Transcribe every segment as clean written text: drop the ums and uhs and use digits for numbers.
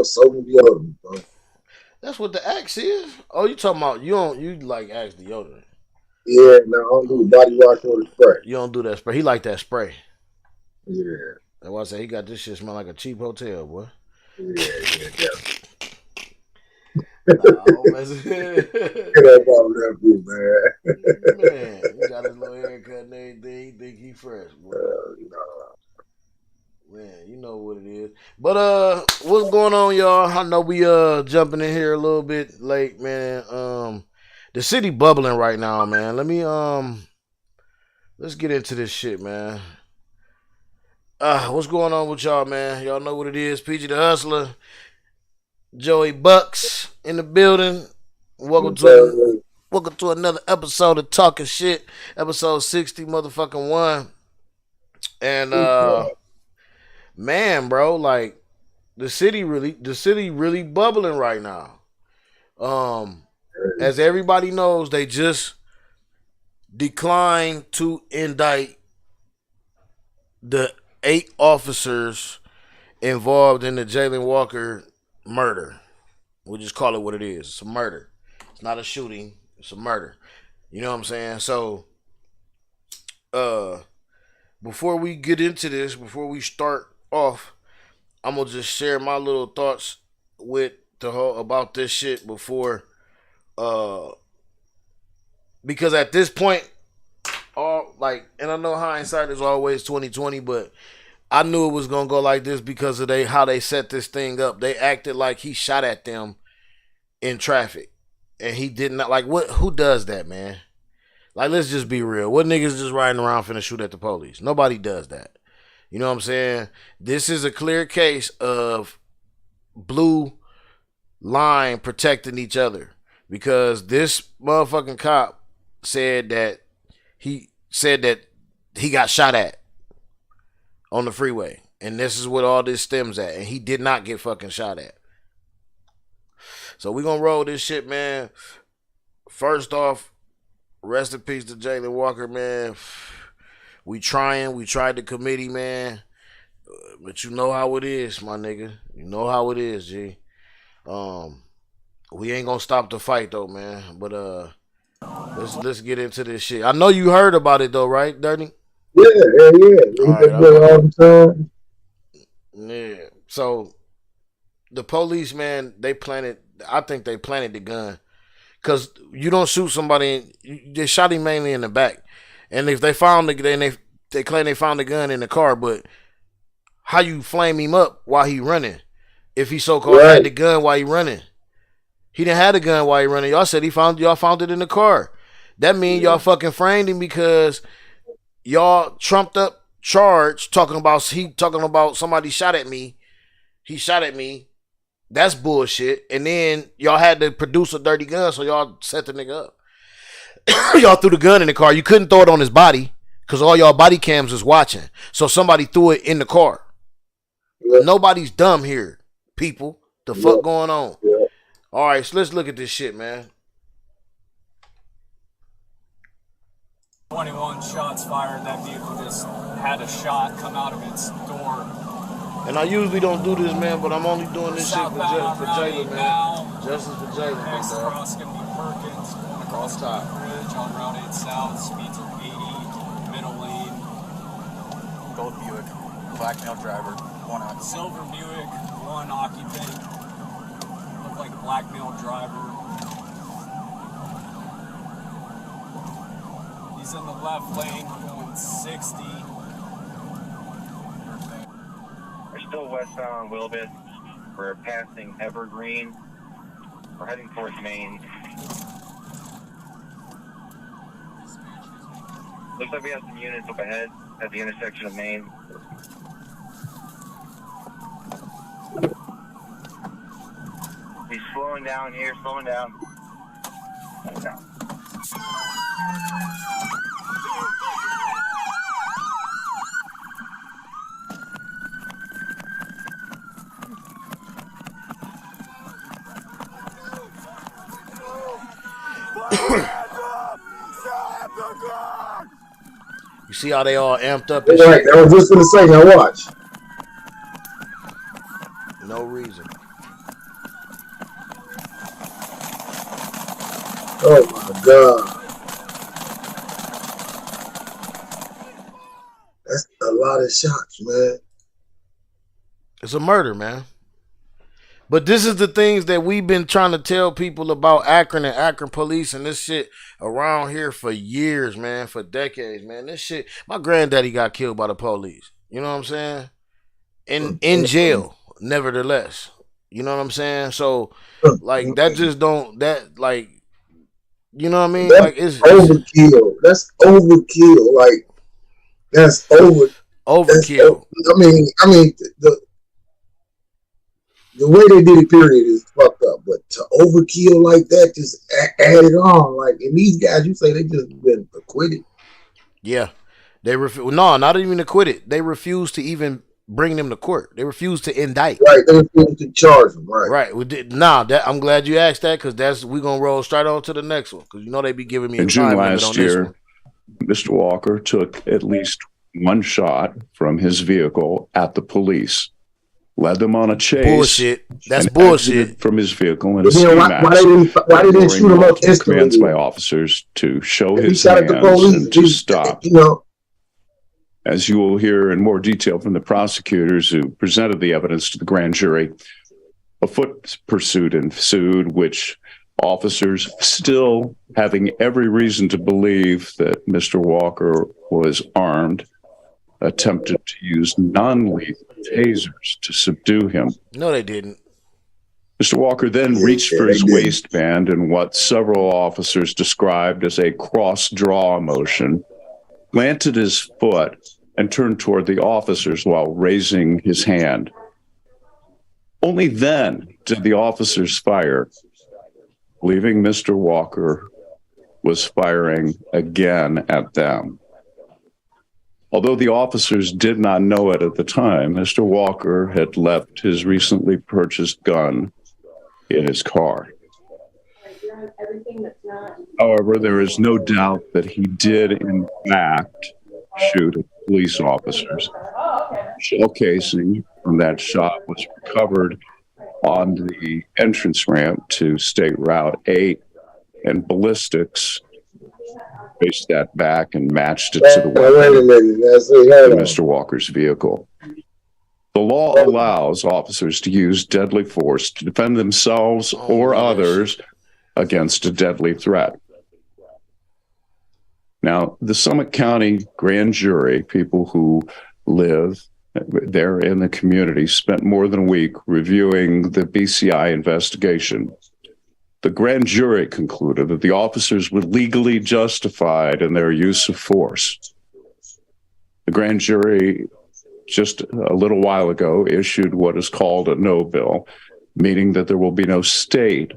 So deodorant, bro. That's what the axe is. Oh, you talking about you like axe deodorant? Yeah, no, I don't do Oh, body wash or the spray. you don't do that spray. He like that spray. Yeah, That's why I say he got this shit smell like a cheap hotel, boy. yeah. Nah, I'm messing. Get up off that food, man. Man, he got his little haircut and everything. He think he fresh, boy. No. Man, you know what it is. But what's going on, y'all? I know we jumping in here a little bit late, man. The city bubbling right now, man. Let's get into this shit, man. What's going on with y'all, man? Y'all know what it is. PG the Hustler, Joey Bucks in the building. Welcome to welcome to another episode of Talkin Shit, episode 60, motherfucking one. And man, bro, like the city really bubbling right now. Um, as everybody knows, they just declined to indict the 8 officers involved in the Jalen Walker murder. We'll just call it what it is. It's a murder. It's not a shooting. It's a murder. You know what I'm saying? So, uh, before we get into this, before we start off, I'm gonna just share my little thoughts with the whole about this shit before, uh, because at this point, all like, and I know hindsight is always 2020, but I knew it was gonna go like this because of how they set this thing up. They acted like he shot at them in traffic, and he did not. Like, what? Who does that, man? Like, let's just be real. What niggas just riding around finna shoot at the police? Nobody does that. You know what I'm saying? This is a clear case of blue line protecting each other because this motherfucking cop said that he said that he got shot at on the freeway. And this is what all this stems at. And he did not get fucking shot at. So we gonna roll this shit, man. First off, rest in peace to Jalen Walker, man. We tried the committee, man. But you know how it is, my nigga. You know how it is, G. Um, we ain't gonna stop the fight though, man. But let's get into this shit. I know you heard about it though, right, Dirty? Yeah. All He right, been there all the time. yeah. So the police, man, they planted. I think they planted the gun because you don't shoot somebody. They shot him mainly in the back, and if they found the, then they claim they found the gun in the car. But how you flame him up while he running? If he so called had Right. the gun while he running, he didn't have the gun while he running. Y'all said y'all found it in the car. That means Yeah. y'all fucking framed him because y'all trumped up charge talking about somebody shot at me. He shot at me. That's bullshit. And then y'all had to produce a dirty gun, so y'all set the nigga up. Y'all threw the gun in the car. You couldn't throw it on his body because all y'all body cams was watching. So somebody threw it in the car. Yeah. Nobody's dumb here, people. The Yeah. fuck going on? Yeah. All right, so let's look at this shit, man. 21 shots fired. That vehicle just had a shot come out of its door. And I usually don't do this, man, but I'm only doing this shit for Southbound on Route Jaylen, 8 man. now. Justice for Jaylen, Next big dog. cross gonna be Perkins going across the top. bridge on Route 8 South. Speeds are 80, middle lane. Gold Buick, black male driver, one occupant. Silver Buick, one occupant. Looked like a black male driver. He's in the left lane going 60. We're still westbound on Wilbus. We're passing Evergreen. We're heading towards Maine. Looks like we have some units up ahead at the intersection of Maine. He's slowing down here, slowing down. Slowing down. You see how they all amped up and Right. shit? I was just gonna say, now watch. No reason. Oh my God. That's a lot of shots, man. It's a murder, man. But this is the things that we've been trying to tell people about Akron and Akron police and this shit around here for years, man, for decades, man. This shit, my granddaddy got killed by the police. You know what I'm saying? In jail, nevertheless. You know what I'm saying? So, like, that just don't that like, you know what I mean? That's Like, it's overkill. That's overkill. Like that's over. That's. overkill. I mean, the way they did it, period, is fucked up. But to overkill like that, just add it on. Like, and these guys, you say they just been acquitted. Yeah, they no, not even acquitted. They refuse to even bring them to court. They refuse to indict. Right, they refused to charge them. Right. Right. We did. Nah, that I'm glad you asked that because that's we gonna roll straight on to the next one because you know they be giving me a In June time limit on last this year, one. Mr. Walker took at least one shot from his vehicle at the police, led them on a chase. Bullshit. That's and bullshit. exited from his vehicle in a But ski then mask. why they didn't shoot him up Ignoring commands by instantly? officers to show If he his shot at the hands police, and to stop. you know, As you will hear in more detail from the prosecutors who presented the evidence to the grand jury, a foot pursuit ensued, which officers, still having every reason to believe that Mr. Walker was armed, attempted to use non-lethal tasers to subdue him. No, they didn't. Mr. Walker then reached for his waistband in what several officers described as a cross-draw motion, planted his foot, and turned toward the officers while raising his hand. Only then did the officers fire, believing Mr. Walker was firing again at them. Although the officers did not know it at the time, Mr. Walker had left his recently purchased gun in his car. However, there is no doubt that he did, in fact, shoot at police officers. Shell casing from that shot was recovered on the entrance ramp to State Route 8, and ballistics traced that back and matched it to the weapon in Mr. Walker's vehicle. The law allows officers to use deadly force to defend themselves or others against a deadly threat. Now, the Summit County grand jury, people who live there in the community, spent more than a week reviewing the BCI investigation. The grand jury concluded that the officers were legally justified in their use of force. The grand jury, just a little while ago, issued what is called a no bill, meaning that there will be no state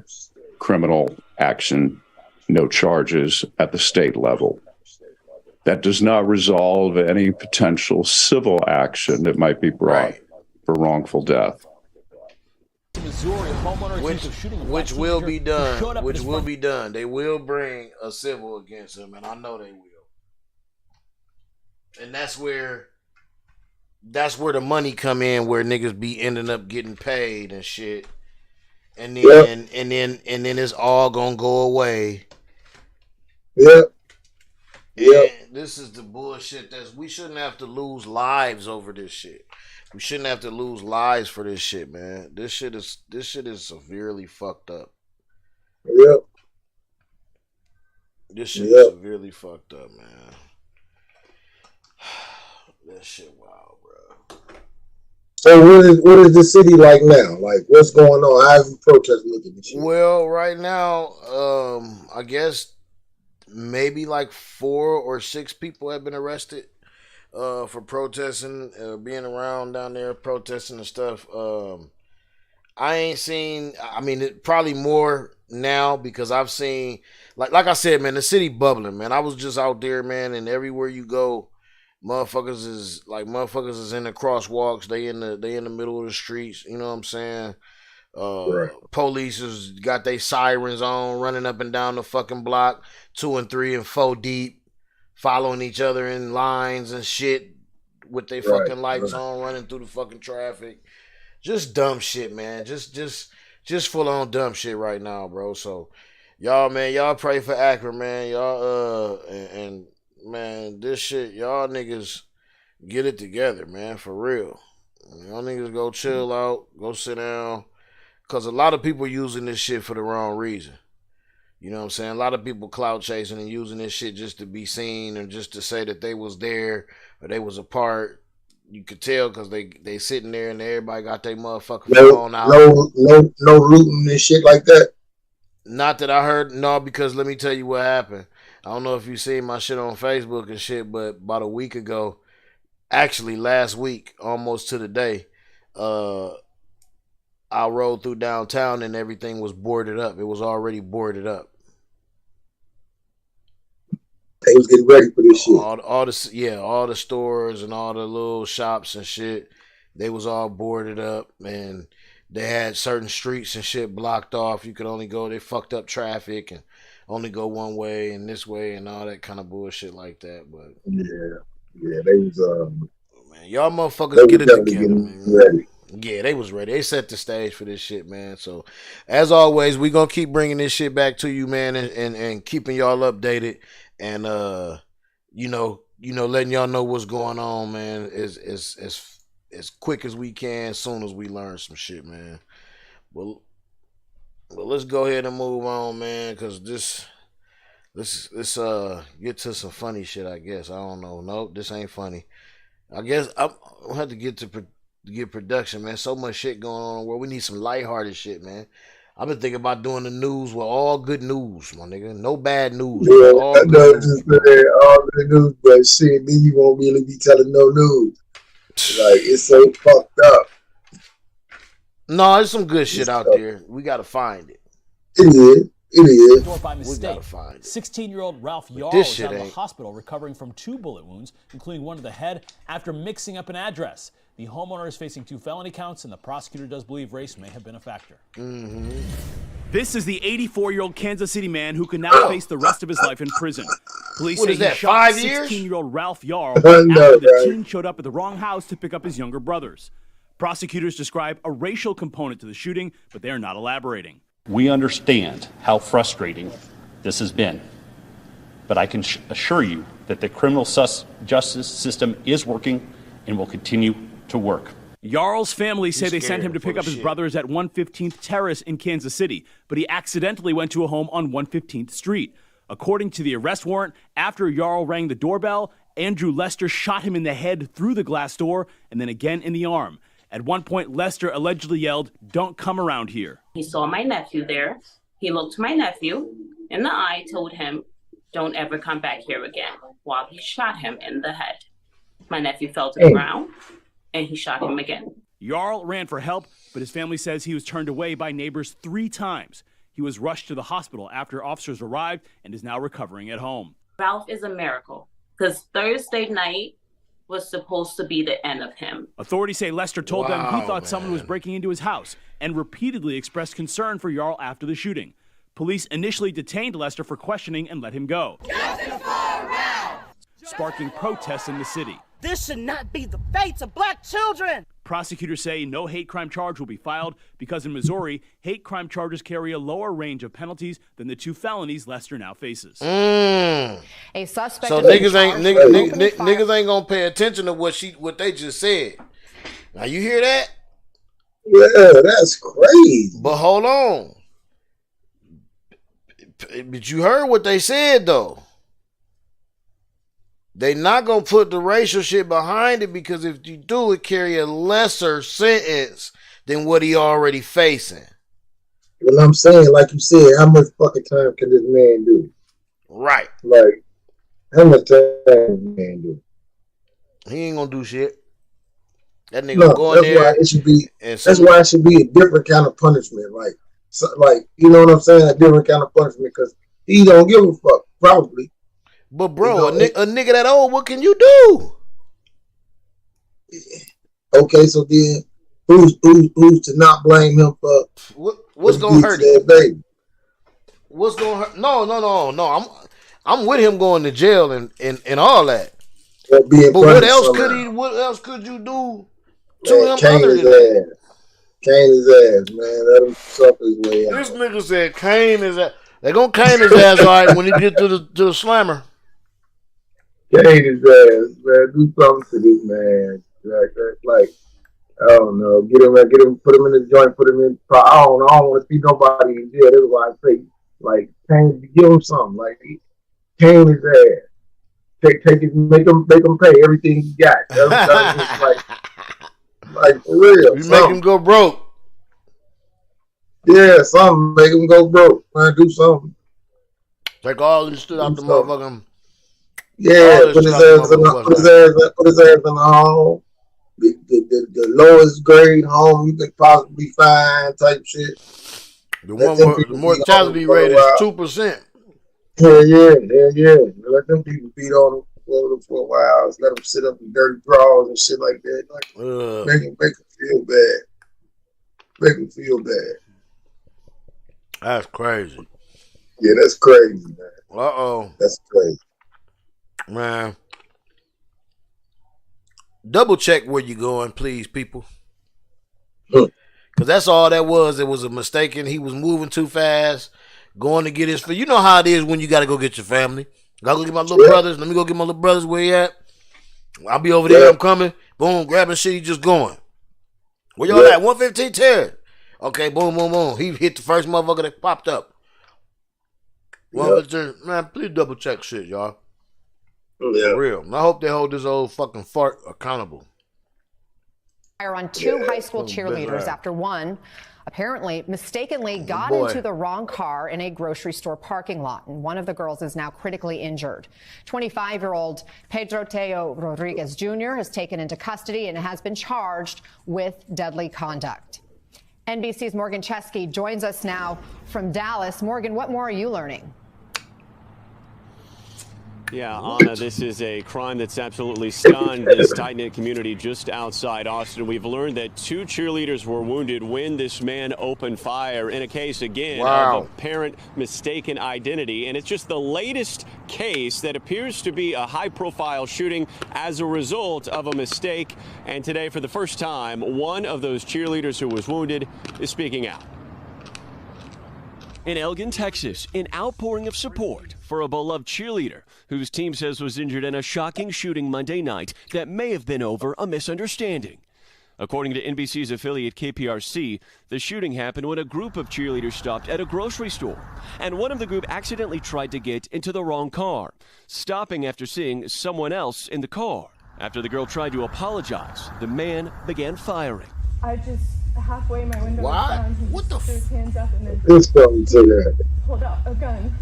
criminal action, no charges at the state level. That does not resolve any potential civil action that might be brought for wrongful death. Missouri, a homeowner accused of shooting a Which black will teenager be who done. showed up in Which his will front- be done. They will bring a civil against him, and I know they will. And that's where the money come in, where niggas be ending up getting paid and shit. And then and then it's all gonna go away. Yep. Yeah, this is the bullshit we shouldn't have to lose lives over this shit. We shouldn't have to lose lives for this shit, man. This shit is severely fucked up. Yep. This shit is severely fucked up, man. That shit wild, bro. So what is the city like now? Like, what's going on? How's the protest looking this year? Well, right now, I guess maybe like 4 or 6 people have been arrested for protesting, being around down there protesting and stuff. I ain't seen. I mean, probably more now because I've seen, like I said, man, the city bubbling, man. I was just out there, man, and everywhere you go, motherfuckers is in the crosswalks. They in the middle of the streets. You know what I'm saying? Police has got their sirens on, running up and down the fucking block, 2 and 3 and 4 deep, following each other in lines and shit with their fucking lights on, running through the fucking traffic. Just dumb shit, man. Just full on dumb shit right now, bro. So Y'all, man, y'all pray for Akron, man. Y'all, and man, this shit, y'all niggas get it together, man, for real. Y'all niggas go chill out, go sit down, cause a lot of people using this shit for the wrong reason. You know what I'm saying? A lot of people clout chasing and using this shit just to be seen and just to say that they was there or they was a part. You could tell because they sitting there and everybody got their motherfucking phone out. No looting and shit like that. Not that I heard, no, because let me tell you what happened. I don't know if you seen my shit on Facebook and shit, but about a week ago, actually last week, almost to the day, I rode through downtown and everything was boarded up. It was already boarded up. They was getting ready for this shit. All the stores and all the little shops and shit, they was all boarded up, and they had certain streets and shit blocked off. You could only go. They fucked up traffic and only go one way and this way and all that kind of bullshit like that. But yeah, they was man, y'all motherfuckers get it together, man. Ready. Yeah, they was ready. They set the stage for this shit, man. So, as always, we gonna keep bringing this shit back to you, man, and keeping y'all updated, and you know, letting y'all know what's going on, man. As quick as we can, as soon as we learn some shit, man. Well, let's go ahead and move on, man, because let's get to some funny shit. I guess I don't know. Nope, this ain't funny. I guess I'll have to get production, man. So much shit going on in the world. We need some lighthearted shit, man. I've been thinking about doing the news with all good news, my nigga. No bad news. Yeah, all good news, all good news, but shit, then you won't really be telling no news. Like, it's so fucked up. No, there's some good shit out there. We gotta find it. It is. By mistake. We gotta find it. 16-year-old Ralph Yarl is out of the hospital recovering from 2 bullet wounds, including one to the head, after mixing up an address. The homeowner is facing 2 felony counts, and the prosecutor does believe race may have been a factor. Mm-hmm. This is the 84-year-old Kansas City man who can now face the rest of his life in prison. Police say he shot 16-year-old Ralph Yarl after the teen showed up at the wrong house to pick up his younger brothers. Prosecutors describe a racial component to the shooting, but they are not elaborating. We understand how frustrating this has been, but I can assure you that the criminal justice system is working and will continue to work. Yarl's family say they sent him to pick up his brothers at 115th Terrace in Kansas City, but he accidentally went to a home on 115th Street. According to the arrest warrant, after Yarl rang the doorbell, Andrew Lester shot him in the head through the glass door and then again in the arm. At one point, Lester allegedly yelled, "Don't come around here." He saw my nephew there. He looked my nephew in the eye, told him, "Don't ever come back here again," while he shot him in the head. My nephew fell to the ground, and he shot him again. Yarl ran for help, but his family says he was turned away by neighbors 3 times. He was rushed to the hospital after officers arrived and is now recovering at home. Ralph is a miracle, because Thursday night was supposed to be the end of him. Authorities say Lester told them he thought someone was breaking into his house and repeatedly expressed concern for Yarl after the shooting. Police initially detained Lester for questioning and let him go, sparking protests in the city. This should not be the fate of black children. Prosecutors say no hate crime charge will be filed because in Missouri, hate crime charges carry a lower range of penalties than the 2 felonies Lester now faces. A suspect. So niggas ain't gonna pay attention to what they just said. Now you hear that? Yeah, that's crazy. But hold on. But you heard what they said though. They not gonna put the racial shit behind it because if you do, it carry a lesser sentence than what he already facing. Well, I'm saying, like you said, how much fucking time can this man do? Right. Like, how much time can this man do? He ain't gonna do shit. That nigga go in there. That's why it should be a different kind of punishment. Like, you know what I'm saying? A different kind of punishment because he don't give a fuck, probably. But bro, a nigga that old, what can you do? Okay, so then who's to not blame him for what's gonna hurt him? Baby? What's gonna hurt? No. I'm with him going to jail and all that. But what else could you do to him other than that? Cane his ass, man. Let him suffer his way out. This nigga said cane his ass. They gonna cane his ass all right when he get to the slammer. Cane his ass, man. Do something to this man. Like I don't know. Get him, put him in the joint, put him in. I don't know. I don't want to see nobody in jail. That's why I say, like, cane, give him something. Like, cane his ass. Take it, make him pay everything he got. That's like for real. You make him go broke. Yeah, something. Make him go broke. Man, do something. Take all this shit out the motherfucking. Yeah, put his ass in the home. The lowest grade home you could possibly find, type shit. The mortality rate is 2%. Yeah. Let them people beat on them for a while. Let them sit up in dirty drawers and shit like that. Like, make them feel bad. Make them feel bad. That's crazy. Yeah, that's crazy, man. Uh-oh. That's crazy. Man. Double check where you're going, please, people. Because that's all that was. It was a mistake. He was moving too fast, going to get his... You know how it is when you got to go get your family. Gotta go get my little brothers. Let me go get my little brothers where he at. I'll be over there. I'm coming. Boom, grabbing shit. He just going. Where y'all at? 115 Terry. Okay, boom, boom, boom. He hit the first motherfucker that popped up. Man, please double check shit, y'all. Yeah. For real. And I hope they hold this old fucking fart accountable. Fire on two high school cheerleaders after one apparently mistakenly got into the wrong car in a grocery store parking lot. And one of the girls is now critically injured. 25-year-old Pedro Teo Rodriguez Jr. is taken into custody and has been charged with deadly conduct. NBC's Morgan Chesky joins us now from Dallas. Morgan, what more are you learning? Yeah, Anna, this is a crime that's absolutely stunned this tight-knit community just outside Austin. We've learned that two cheerleaders were wounded when this man opened fire in a case, again, of apparent mistaken identity. And it's just the latest case that appears to be a high-profile shooting as a result of a mistake. And today, for the first time, one of those cheerleaders who was wounded is speaking out. In Elgin, Texas, an outpouring of support for a beloved cheerleader whose team says was injured in a shocking shooting Monday night that may have been over a misunderstanding. According to NBC's affiliate KPRC, the shooting happened when a group of cheerleaders stopped at a grocery store, and one of the group accidentally tried to get into the wrong car, stopping after seeing someone else in the car. After the girl tried to apologize, the man began firing. I just halfway my window was down. He threw his hands up and then pulled out a gun.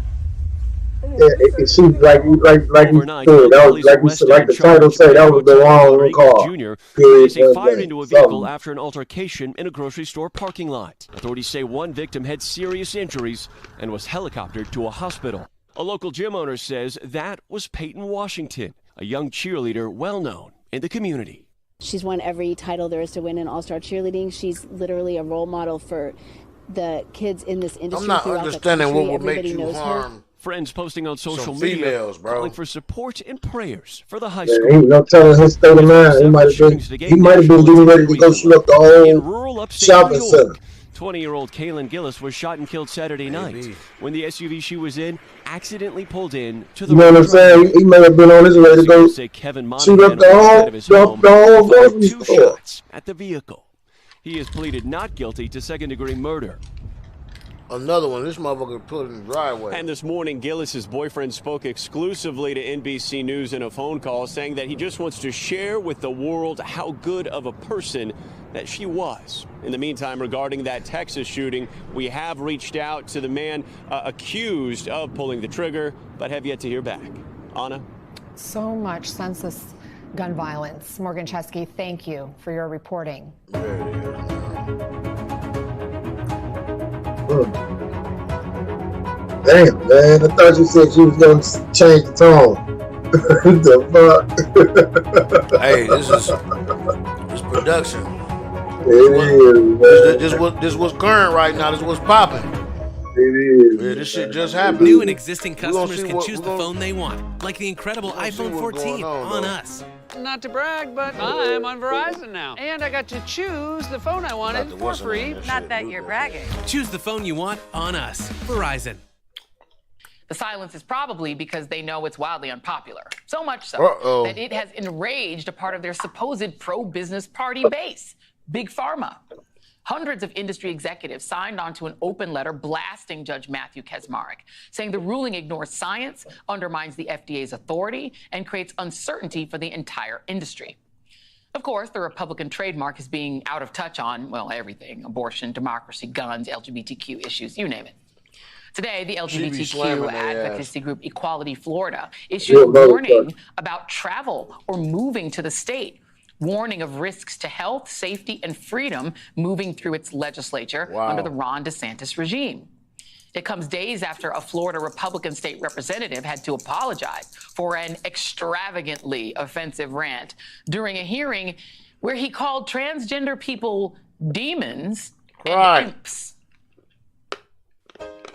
Yeah, it seems like you said, like the title said, that was the wrong car. They say fired into a vehicle after an altercation in a grocery store parking lot. Authorities say one victim had serious injuries and was helicoptered to a hospital. A local gym owner says that was Peyton Washington, a young cheerleader well known in the community. She's won every title there is to win in all-star cheerleading. She's literally a role model for the kids in this industry. I'm not understanding what would make you harm. Friends posting on social media calling for support and prayers for the high Yeah, school. ain't no telling his state of mind. He might have been getting ready to go shoot up the whole shopping center. 20-year-old Kaylin Gillis was shot and killed Saturday night when the SUV she was in accidentally pulled in to the. You know what I'm saying? He may have been on his way to go shoot up the whole grocery store. Shots at the vehicle. He has pleaded not guilty to second-degree murder. Another one. This motherfucker put in the driveway. And this morning, Gillis's boyfriend spoke exclusively to NBC News in a phone call, saying that he just wants to share with the world how good of a person that she was. In the meantime, regarding that Texas shooting, we have reached out to the man accused of pulling the trigger, but have yet to hear back. Anna? So much senseless gun violence. Morgan Chesky, thank you for your reporting. Damn, man. I thought you said you was going to change the tone. The fuck? Hey, this production. It is, man. This was current right now. This was popping. It is. Yeah, this shit just happened. New and existing customers can choose the phone they want, like the incredible iPhone 14 on us. Not to brag, but I'm on Verizon now. And I got to choose the phone I wanted for free. Not that you're bragging. Choose the phone you want on us. Verizon. The silence is probably because they know it's wildly unpopular. So much so that it has enraged a part of their supposed pro-business party base, Big Pharma. Hundreds of industry executives signed onto an open letter blasting Judge Matthew Kaczmarek, saying the ruling ignores science, undermines the FDA's authority, and creates uncertainty for the entire industry. Of course, the Republican trademark is being out of touch on, well, everything: abortion, democracy, guns, LGBTQ issues, you name it. Today, the LGBTQ advocacy group Equality Florida issued a warning about travel or moving to the state, warning of risks to health, safety, and freedom moving through its legislature under the Ron DeSantis regime. It comes days after a Florida Republican state representative had to apologize for an extravagantly offensive rant during a hearing where he called transgender people demons and imps.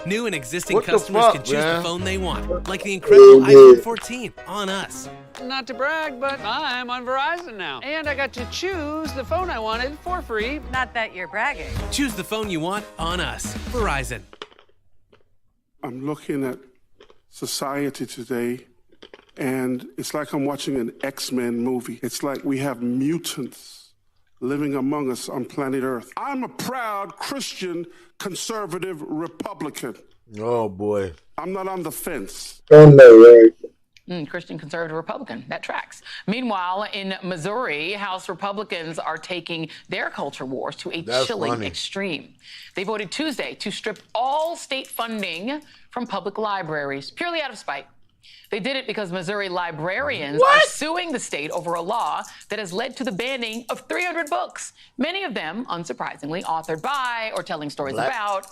New and existing customers can choose the phone they want, like the incredible iPhone 14 on us. Not to brag, but I'm on Verizon now. And I got to choose the phone I wanted for free. Not that you're bragging. Choose the phone you want on us. Verizon. I'm looking at society today, and it's like I'm watching an X-Men movie. It's like we have mutants living among us on planet Earth. I'm a proud Christian, conservative Republican. Oh, boy. I'm not on the fence. Christian conservative Republican. That tracks. Meanwhile, in Missouri, House Republicans are taking their culture wars to a chilling extreme. They voted Tuesday to strip all state funding from public libraries, purely out of spite. They did it because Missouri librarians are suing the state over a law that has led to the banning of 300 books, many of them, unsurprisingly, authored by or telling stories about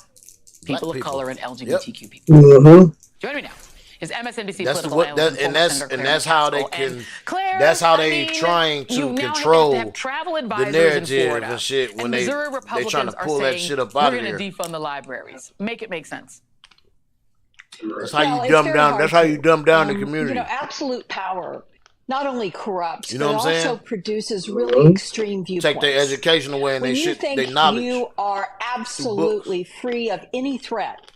people of color and LGBTQ people. Joining me now is MSNBC political analyst and that's how they can. That's how they trying to control the narrative and shit when they trying to pull that shit up out of there. We're going to defund the libraries. Make it make sense. That's how you dumb down. That's how you dumb down the community. You know, absolute power not only corrupts, you know but what I'm also saying? Produces really extreme viewpoints. Take their education away and when they you shit. Think they knowledge. You are absolutely free of any threat.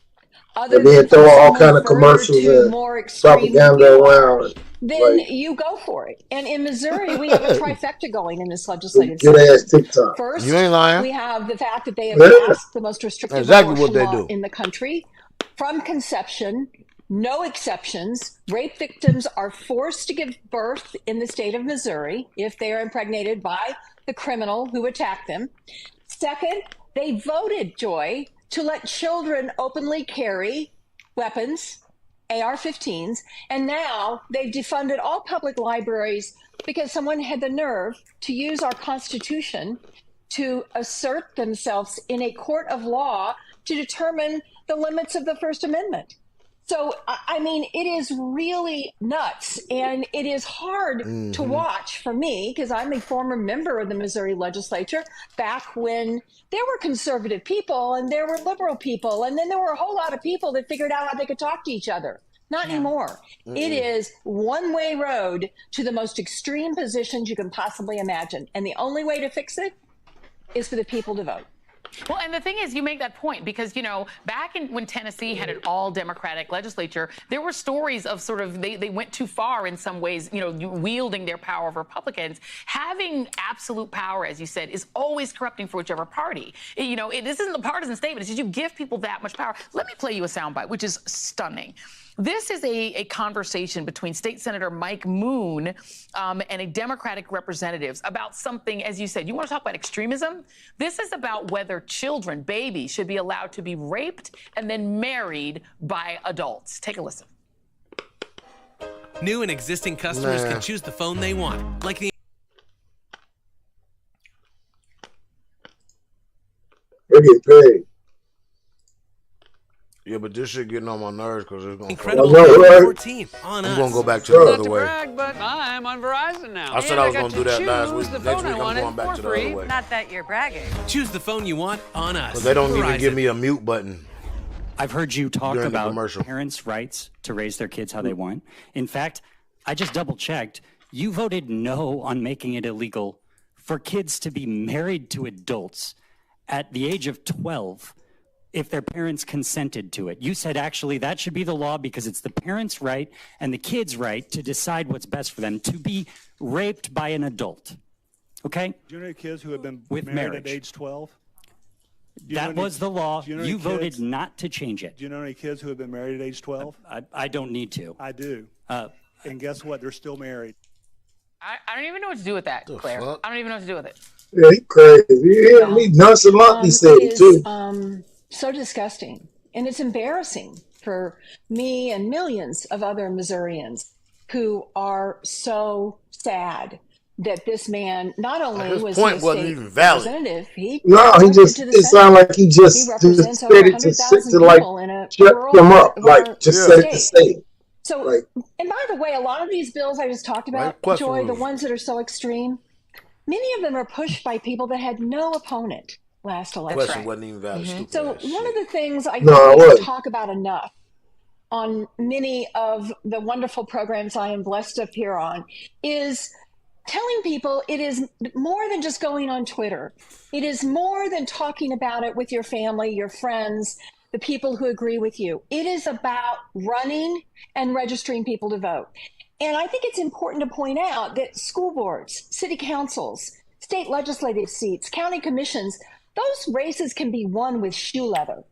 Other and then throw all kind of commercials and propaganda around. Then you go for it. And in Missouri, we have a trifecta going in this legislative session. Good ass TikTok. First, you ain't lying. We have the fact that they have passed the most restrictive abortion law in the country. From conception, no exceptions. Rape victims are forced to give birth in the state of Missouri if they are impregnated by the criminal who attacked them. Second, they voted, Joy, to let children openly carry weapons, AR-15s, and now they've defunded all public libraries because someone had the nerve to use our Constitution to assert themselves in a court of law to determine the limits of the First Amendment. So, I mean, it is really nuts, and it is hard to watch for me because I'm a former member of the Missouri legislature back when there were conservative people and there were liberal people, and then there were a whole lot of people that figured out how they could talk to each other. Not anymore. It is one-way road to the most extreme positions you can possibly imagine, and the only way to fix it is for the people to vote. Well, and the thing is, you make that point because, you know, back when Tennessee had an all-Democratic legislature, there were stories of sort of they went too far in some ways, you know, wielding their power of Republicans. Having absolute power, as you said, is always corrupting for whichever party. You know, this isn't a partisan statement. It's just you give people that much power. Let me play you a soundbite, which is stunning. This is a conversation between State Senator Mike Moon and a Democratic representative about something, as you said, you want to talk about extremism? This is about whether children, babies, should be allowed to be raped and then married by adults. Take a listen. New and existing customers can choose the phone they want, like the It is big. Yeah, but this shit getting on my nerves because it's going to incredible iPhone 14 on us. I'm going to go back to the other way. Brag, but I'm on Verizon now. I said I was going to do that last week. Next week I'm going back to the other way. Not that you're bragging. Choose the phone you want on us. Because they don't even give me a mute button. I've heard you talk about parents' rights to raise their kids how they want. In fact, I just double-checked. You voted no on making it illegal for kids to be married to adults at the age of 12 if their parents consented to it. You said actually that should be the law because it's the parents' right and the kid's right to decide what's best for them to be raped by an adult. Okay? Do you know any kids who have been With married marriage. at age 12? That was the law. You voted not to change it. Do you know any kids who have been married at age 12? I don't need to. I do. And guess what? They're still married. I don't even know what to do with that, Claire. fuck? I don't even know what to do with it. Yeah, he crazy. Yeah, me nonchalantly said it too. So disgusting. And it's embarrassing for me and millions of other Missourians who are so sad that this man not only His was point a wasn't state even valid. representative, he Just to the it sounded like he just represents said over it to 100,000 like people in a shut rural them up, part of like our just said it to state. say it. So, Like, and by the way, a lot of these bills I just talked about, question Joy, the was- ones that are so extreme, many of them are pushed by people that had no opponent last election. Question wasn't even valid. Stupid So ass one shit. of the things I No, think it we don't wasn't. talk about enough on many of the wonderful programs I am blessed to appear on is telling people it is more than just going on Twitter. It is more than talking about it with your family, your friends, the people who agree with you. It is about running and registering people to vote. And I think it's important to point out that school boards, city councils, state legislative seats, county commissions, those races can be won with shoe leather.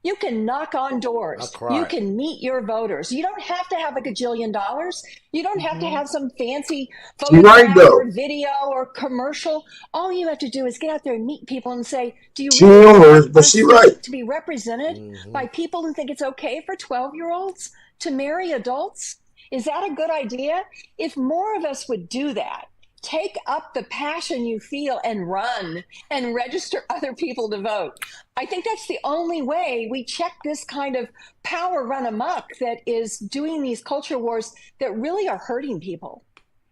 You can knock on doors. You can meet your voters. You don't have to have a gajillion dollars. You don't have to have some fancy You're right, photograph though. or video or commercial. All you have to do is get out there and meet people and say, do you She really yours, want but our she state right. to be represented by people who think it's okay for 12-year-olds to marry adults? Is that a good idea? If more of us would do that, take up the passion you feel and run and register other people to vote. I think that's the only way we check this kind of power run amok that is doing these culture wars that really are hurting people.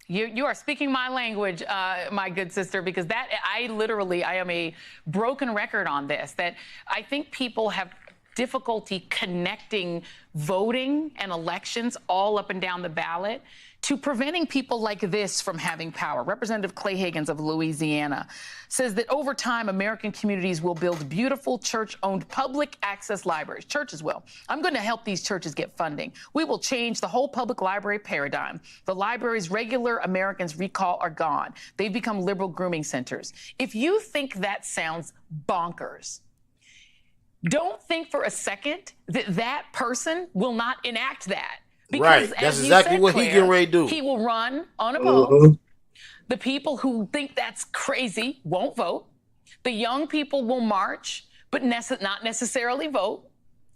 You are speaking my language, my good sister, because that I am a broken record on this, that I think people have difficulty connecting voting and elections all up and down the ballot to preventing people like this from having power. Representative Clay Higgins of Louisiana says that over time, American communities will build beautiful church-owned public access libraries. Churches will. I'm going to help these churches get funding. We will change the whole public library paradigm. The libraries regular Americans recall are gone. They've become liberal grooming centers. If you think that sounds bonkers, don't think for a second that that person will not enact that. Because, right. That's as you exactly said, what Claire, he getting ready to do. He will run unopposed. The people who think that's crazy won't vote. The young people will march, but not necessarily vote.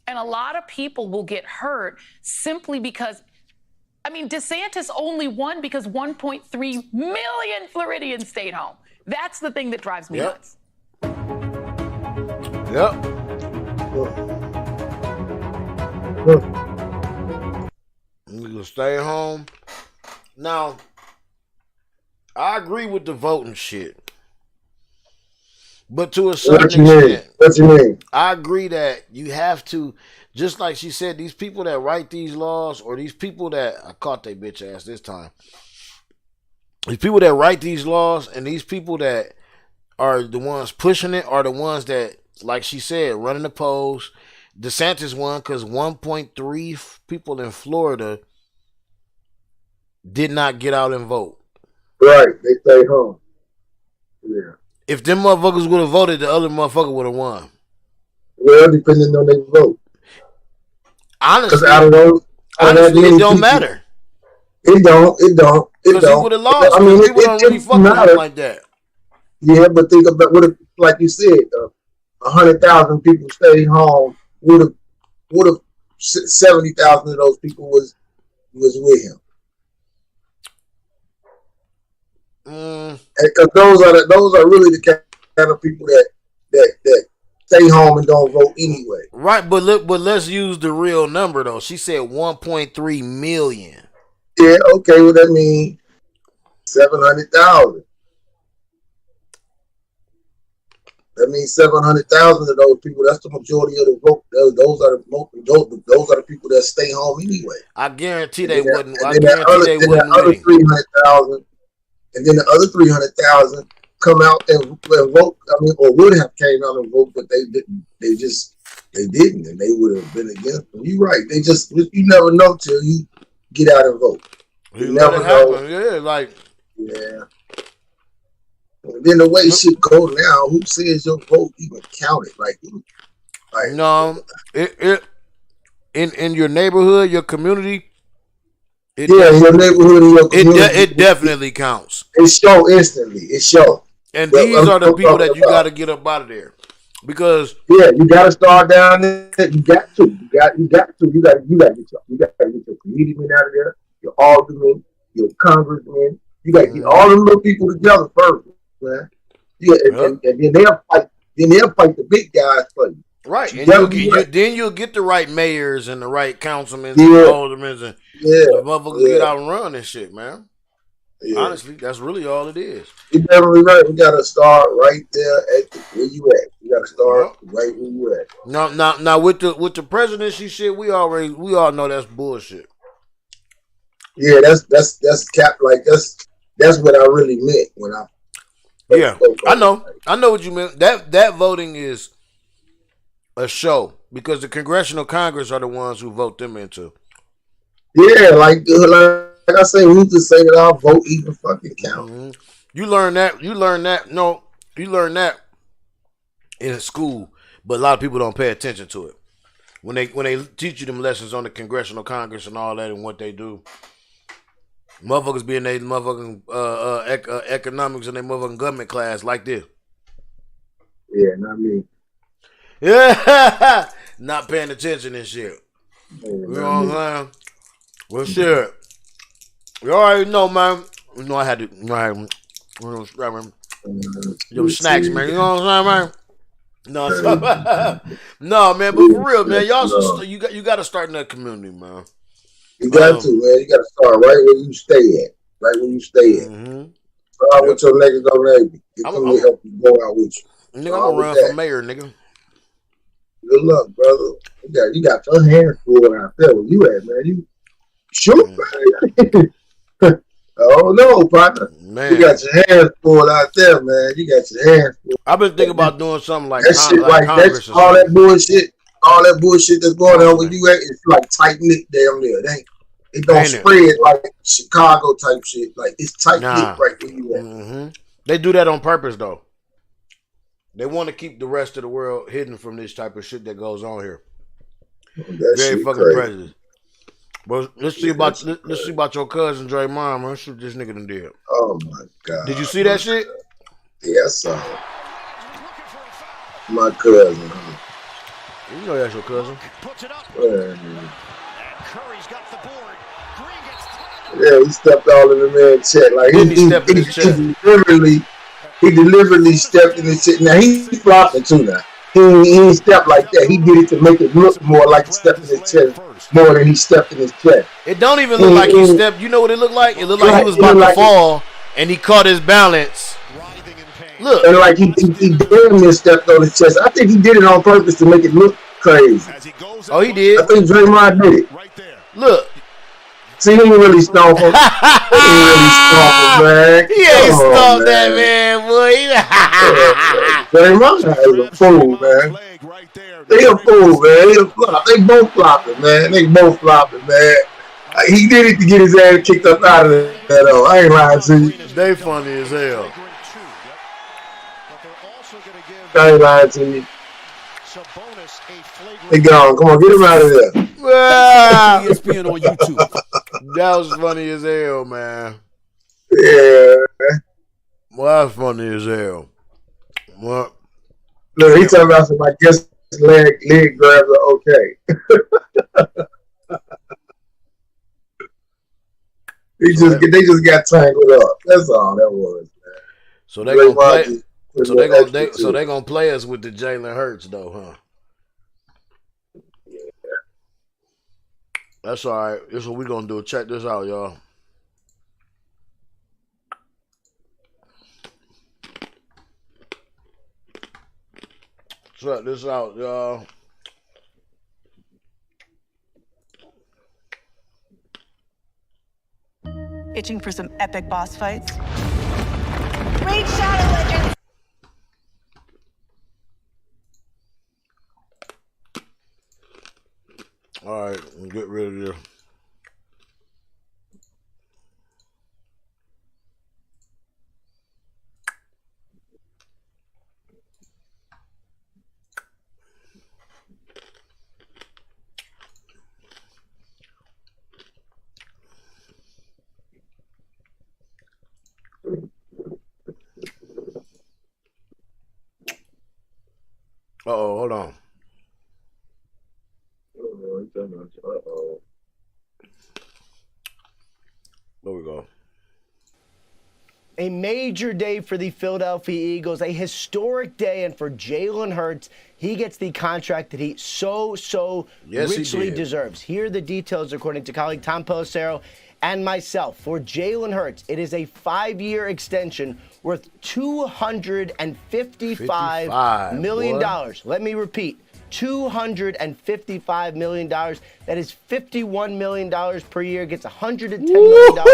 And a lot of people will get hurt simply because, I mean, DeSantis only won because 1.3 million Floridians stayed home. That's the thing that drives me nuts. You gonna stay home. Now, I agree with the voting shit, but to a certain extent, what you mean? I agree that you have to, just like she said, these people that write these laws, or these people that I caught they bitch ass this time. These people that write these laws and these people that are the ones pushing it are the ones that, like she said, running the polls. DeSantis won because 1.3 people in Florida did not get out and vote. Right, they stay home. Yeah. If them motherfuckers would have voted, the other motherfucker would have won. Well, depending on their vote. Honestly, it don't matter. It don't. Because he would have lost. I mean, people don't really fuck with him like that. Yeah, but think about what, like you said, 100,000 people stayed home. Would have 70,000 of those people was with him. Because those are really the kind of people that stay home and don't vote anyway. Right, but let's use the real number though. She said 1.3 million. Yeah, okay, well that means 700,000. That means 700,000 of those people. That's the majority of the vote. Those are the people that stay home anyway. I guarantee they wouldn't. I guarantee they wouldn't. Other 300,000, and then the other 300,000 come out and vote. I mean, or would have came out and vote, but they didn't. They just They didn't, and they would have been against them. You're right. They just, you never know till you get out and vote. You never know. Yeah, like. Yeah. And then the way shit go now, who says your vote even counted? Like no, in your neighborhood, your community. In your neighborhood, in your community, it definitely counts. It show instantly. It show. And these are the people that you got to get up out of there, because you got to start down there. You got to get your comedian out of there, your alderman, your congressman. You got to get all them little people together first, man. Yeah, and then they'll fight. Then they'll fight the big guys for you. Right, and then you'll get the right mayors and the right councilmen and aldermen, and the motherfuckers get out and run this shit, man. Yeah. Honestly, that's really all it is. You're definitely right. We gotta start right there at where you at. We gotta start right where you at. Now with the presidency shit, we all know that's bullshit. Yeah, that's cap. Like that's what I really meant when I. I know what you meant. That voting is a show, because the Congressional Congress are the ones who vote them into. Yeah, like I say, who's to say that our vote even fucking count? Mm-hmm. You learn that. No, you learn that in school, but a lot of people don't pay attention to it. When they teach you them lessons on the Congressional Congress and all that and what they do, motherfuckers be in their motherfucking economics and their motherfucking government class like this. Yeah, not me. Yeah, not paying attention and shit. Yeah, you know what I'm saying? Well, shit. You already know, man. You know I had to. Them snacks, man. You know what I'm saying, man? No, man. But for real, man, y'all, you got to start in that community, man. You got to, man. You got to start right where you stay at. Right where you stay at. Mm-hmm. Start with your niggas on there. Get them to help you go out with you. Nigga, I'm gonna run for mayor, nigga. Good luck, brother. You got your hands full out there. Where you at, man? You shoot, man. Oh no, partner. Man. You got your hands full out there, man. You got your hands full. I've been thinking about doing something like that shit, like Congress, all that bullshit that's going on with you. It's like tight knit down there. It don't spread like Chicago type shit. Like it's tight knit right where you at. Mm-hmm. They do that on purpose, though. They want to keep the rest of the world hidden from this type of shit that goes on here. Very fucking prejudice. But let's see about your cousin Draymond, man. Shoot this nigga done did. Oh my god! Did you see that shit? Yeah, I saw it. My cousin. You know that's your cousin. Yeah, he stepped all in the man's chest. Like he deliberately stepped in his shit. Now he's flopping too now. He ain't stepped like that. He did it to make it look more like he stepped in his chest more than he stepped in his chest. It don't even look like he stepped. You know what it looked like? It looked like he was about to fall and he caught his balance. Look. And like he damn near stepped on his chest. I think he did it on purpose to make it look crazy. Oh, he did? I think Draymond did it. Look. See, he ain't really stomped him. Man. He ain't stomped that man, boy. Draymond is a fool, man. They a fool, man. They a flop. They both flopping, man. He did it to get his ass kicked up out of that. I ain't lying to you. They funny as hell. I ain't lying to you. They gone. Come on, get him out of there. ESPN on YouTube. That was funny as hell, man. Yeah. Well, that's funny as hell. What? Look, he talking about some. I guess leg grabs are okay. They just got tangled up. That's all that was, man. So they gonna play. So they gonna play us with the Jalen Hurts though, huh? Yeah. That's all right. This is what we gonna do. Check this out, y'all. Check this out, y'all. Itching for some epic boss fights? Raid Shadow Legends! All right, get rid of you. Uh-oh, hold on. Uh-oh. There we go. A major day for the Philadelphia Eagles, a historic day, and for Jalen Hurts, he gets the contract that he so richly deserves. Here are the details according to colleague Tom Pelissero and myself. For Jalen Hurts, it is a 5-year extension worth $255 million. Boy. Let me repeat. $255 million. That is $51 million per year. Gets $110 million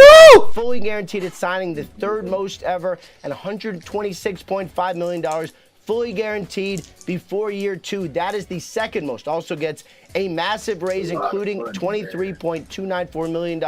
fully guaranteed at signing, the third most ever, and $126.5 million fully guaranteed before year 2. That is the second most. Also gets a massive raise, including $23.294 million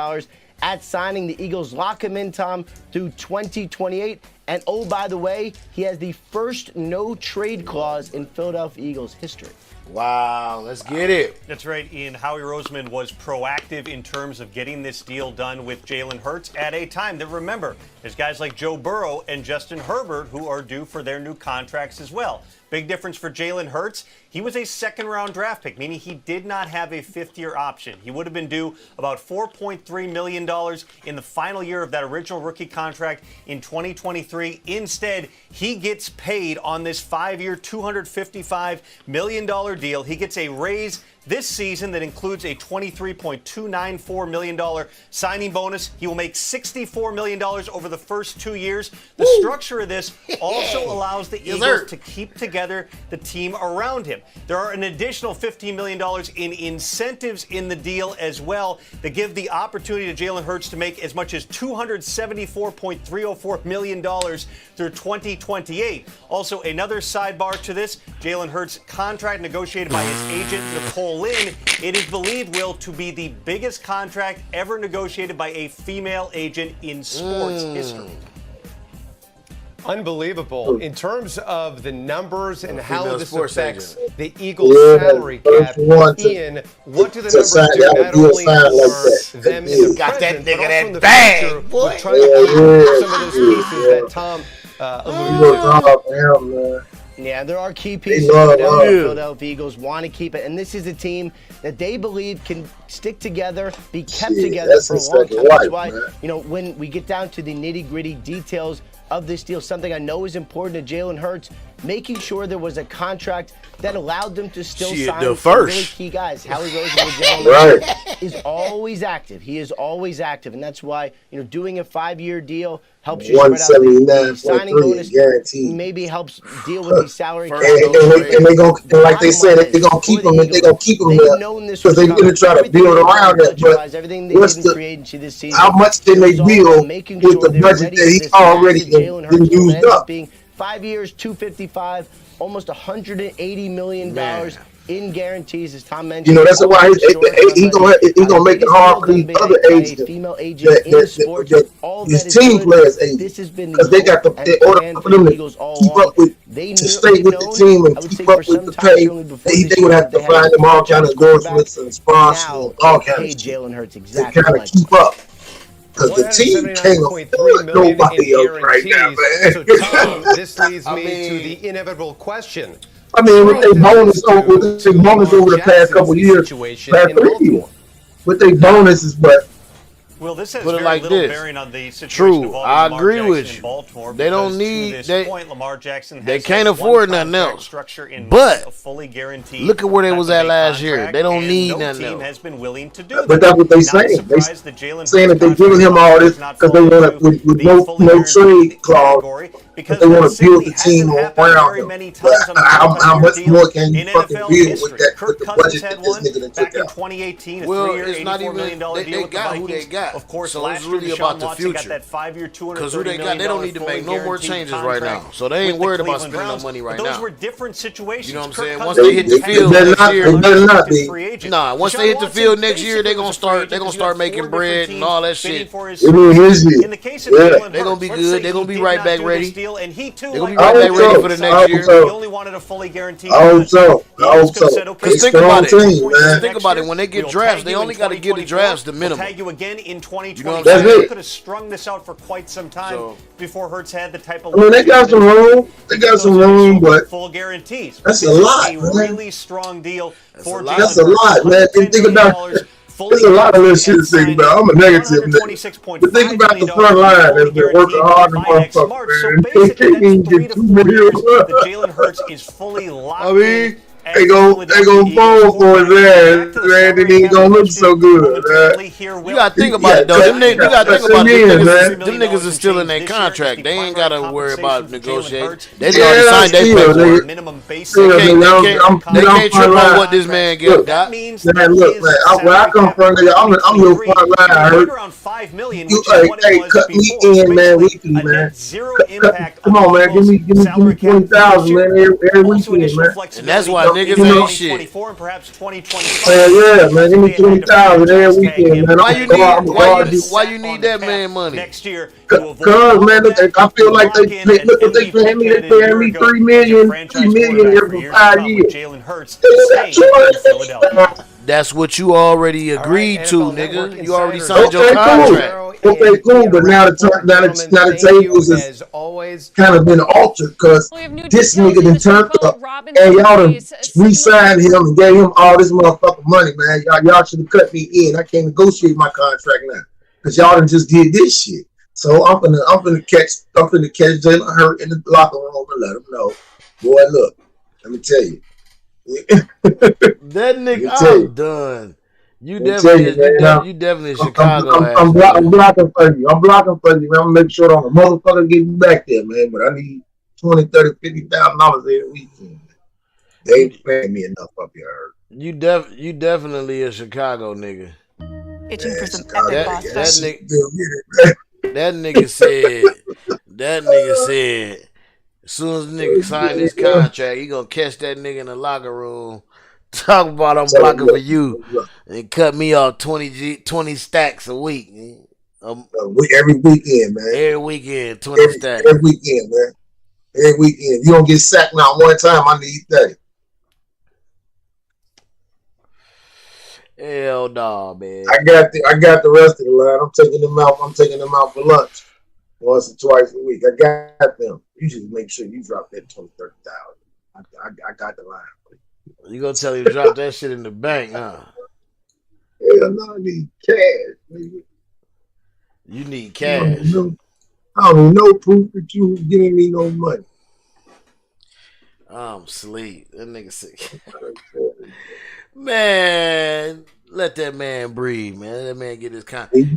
at signing. The Eagles lock him in, Tom, through 2028. And oh, by the way, he has the first no-trade clause in Philadelphia Eagles history. Wow, let's get it. That's right, Ian. Howie Roseman was proactive in terms of getting this deal done with Jalen Hurts at a time that, remember, there's guys like Joe Burrow and Justin Herbert who are due for their new contracts as well. Big difference for Jalen Hurts. He was a second-round draft pick, meaning he did not have a fifth-year option. He would have been due about $4.3 million in the final year of that original rookie contract in 2023. Instead, he gets paid on this 5-year, $255 million deal. He gets a raise this season that includes a $23.294 million signing bonus. He will make $64 million over the first 2 years. The structure of this also allows the Eagles to keep together the team around him. There are an additional $15 million in incentives in the deal as well that give the opportunity to Jalen Hurts to make as much as $274.304 million through 2028. Also, another sidebar to this, Jalen Hurts' contract negotiated by his agent, Nicole Lynn. It is believed, Will, to be the biggest contract ever negotiated by a female agent in sports history. Unbelievable. In terms of the numbers and how this affects agent. the Eagles' salary cap, Ian, what do the numbers do not only for them in the present, but also in the future, with trying to keep some of those pieces that Tom alluded to? Yeah, there are key pieces that the Philadelphia Eagles want to keep it, and this is a team that they believe can stick together, be kept together for a long time. That's why, when we get down to the nitty-gritty details of this deal, something I know is important to Jalen Hurts, making sure there was a contract that allowed them to still sign some really key guys. Howie Roseman is always active. He is always active, and that's why doing a 5-year deal helps you spread out the signing bonus. Guaranteed. Maybe helps deal with the salary cap. And they gonna, like they said, they're gonna keep him, and they're gonna keep him there because they're gonna try to build around that. But how much can they build with the budget that he's already been used up? 5 years, $255, almost $180 million in guarantees, as Tom mentioned. That's why he's gonna make it hard for these other agents, these team players, because they got in order for them to keep up with, to stay with the team and keep up with the pay, they would have to find them all kind of endorsements and sponsors and all kinds of shit to kind of keep up. Because the team can't afford nobody else right now, man. So, Tom, this leads me to the inevitable question. I mean, with their bonus over the past couple of years, past 3 years, with their bonuses, but Well, this has Put it very like little this. bearing on the situation True, involving I Lamar agree Jackson with in you. Baltimore. They don't because need- to this they- point, Lamar Jackson has They can't one afford nothing contract else. structure in But mind, a fully guaranteed look at where they was at last year. contract, They don't and need no nothing team else. has been willing to do that. But that's what they Not saying. They surprised that Jalen saying that Hurts they're giving him all this because they want to with no trade clause. because they want that to build simply the team hasn't happened around very him. many But times on a how much multi-year more deal can you in fucking NFL build history. with the Kirk budget Cousins that had this one nigga done back took in out? 2018, a Well, three-year, it's not $84 million even deal with the got who Vikings. they got. Of course, So it's last year really Deshaun about the Watson got future. that 5-year, Because who $230 they got, million they don't need to fully make no more guaranteed changes right now. contract So they ain't with the worried about Cleveland spending no Browns. money right But those now. were different situations. You know what I'm Kirk saying? Once Cousins they hit the was field paid next year, an unrestricted be. free agent. Nah, once Deshaun they hit the Watson field next year, basically they gonna was a free agent start. They gonna because you had start making 4 bread different and teams all that bidding shit. for his It is his services. year. In the case of Yeah. Jalen They gonna Hurts, be let's good. say They he gonna be did right not back do ready. this deal, and he too, They gonna be like right back Jalen ready Hurts, for the decided next year. he only wanted a fully guaranteed I hope contract. so. The I Eagles hope could have so. said, okay, Cause It's think strong about it. team, man. Think about it. When they get We'll drafts, tag they you only in got to give the 2024. drafts the We'll minimum. tag you again in 2025. You know what I'm That's saying? They it. could have strung this out for quite some time So- before Hurts had the type of I mean, they got some room. They got some room, but full guarantees. that's This a is lot, a man. really strong deal for a lot. That's Jalen a Hurts. lot, man. And $110 think about million, it. fully There's a lot of little guaranteed shit at to think signing. about. I'm a negative nigga. But think $126.5 about the million front line fully that's been working guaranteed hard to by next motherfucker, March. So man. basically, He that's ain't 3 get to 2 4 years million. that Jalen Hurts is fully locked I in. mean, they gon' fold for his ass, man. Then he ain't gonna look so good, man. You gotta think about it though. You gotta think about it. Them niggas is still in their contract. They ain't gotta worry about negotiating. They already signed their paperwork. They can't trip on what this man got. Man, look, man. Where I come from, nigga, I'm your front line. I heard. Hey, cut me in, man, weekly, man. Come on, man. Give me 20,000, man, every weekend, man. And that's why niggas ain't shit. Yeah, man. Give me 20,000 every weekend, man. Why you need that man money? Next year, Cause man, look, I feel like look what they paying me. They paying me $3 million every 5 years. Jalen Hurts staying in Philadelphia. That's what you already agreed to, nigga. You already signed your contract. Okay, cool. But now the tables is kind of been altered because this nigga done turned up and y'all done re-signed him and gave him all this motherfucking money, man. Y'all should have cut me in. I can't negotiate my contract now because y'all done just did this shit. So I'm finna catch Jalen Hurts in the locker room and let him know, boy, look, let me tell you. That nigga, I'm done. You definitely in Chicago. I'm blocking for you. I'm blocking for you, man. I'm gonna make sure the motherfucker get you back there, man. But I need $20,000, $30,000, $50,000 every weekend. They ain't paying me enough up here. You definitely a Chicago nigga. Itching for some epic boss fight. That nigga said, as soon as the nigga sign this contract, he gonna catch that nigga in the locker room, talk about I'm blocking for you, and cut me off 20 stacks a week. Every weekend, man. Every weekend, 20 stacks. Every weekend, man. Every weekend. You don't get sacked now one time, I need 30. Hell no, man. I got the rest of the line. I'm taking them out for lunch once or twice a week. I got them. You just make sure you drop that 20,000, 30,000. I got the line. You gonna tell him to drop that shit in the bank, huh? Hell no, I need cash, nigga. You need cash. I don't need no proof that you was giving me no money. I'm asleep. That nigga sick. Man, let that man breathe, man. Let that man get his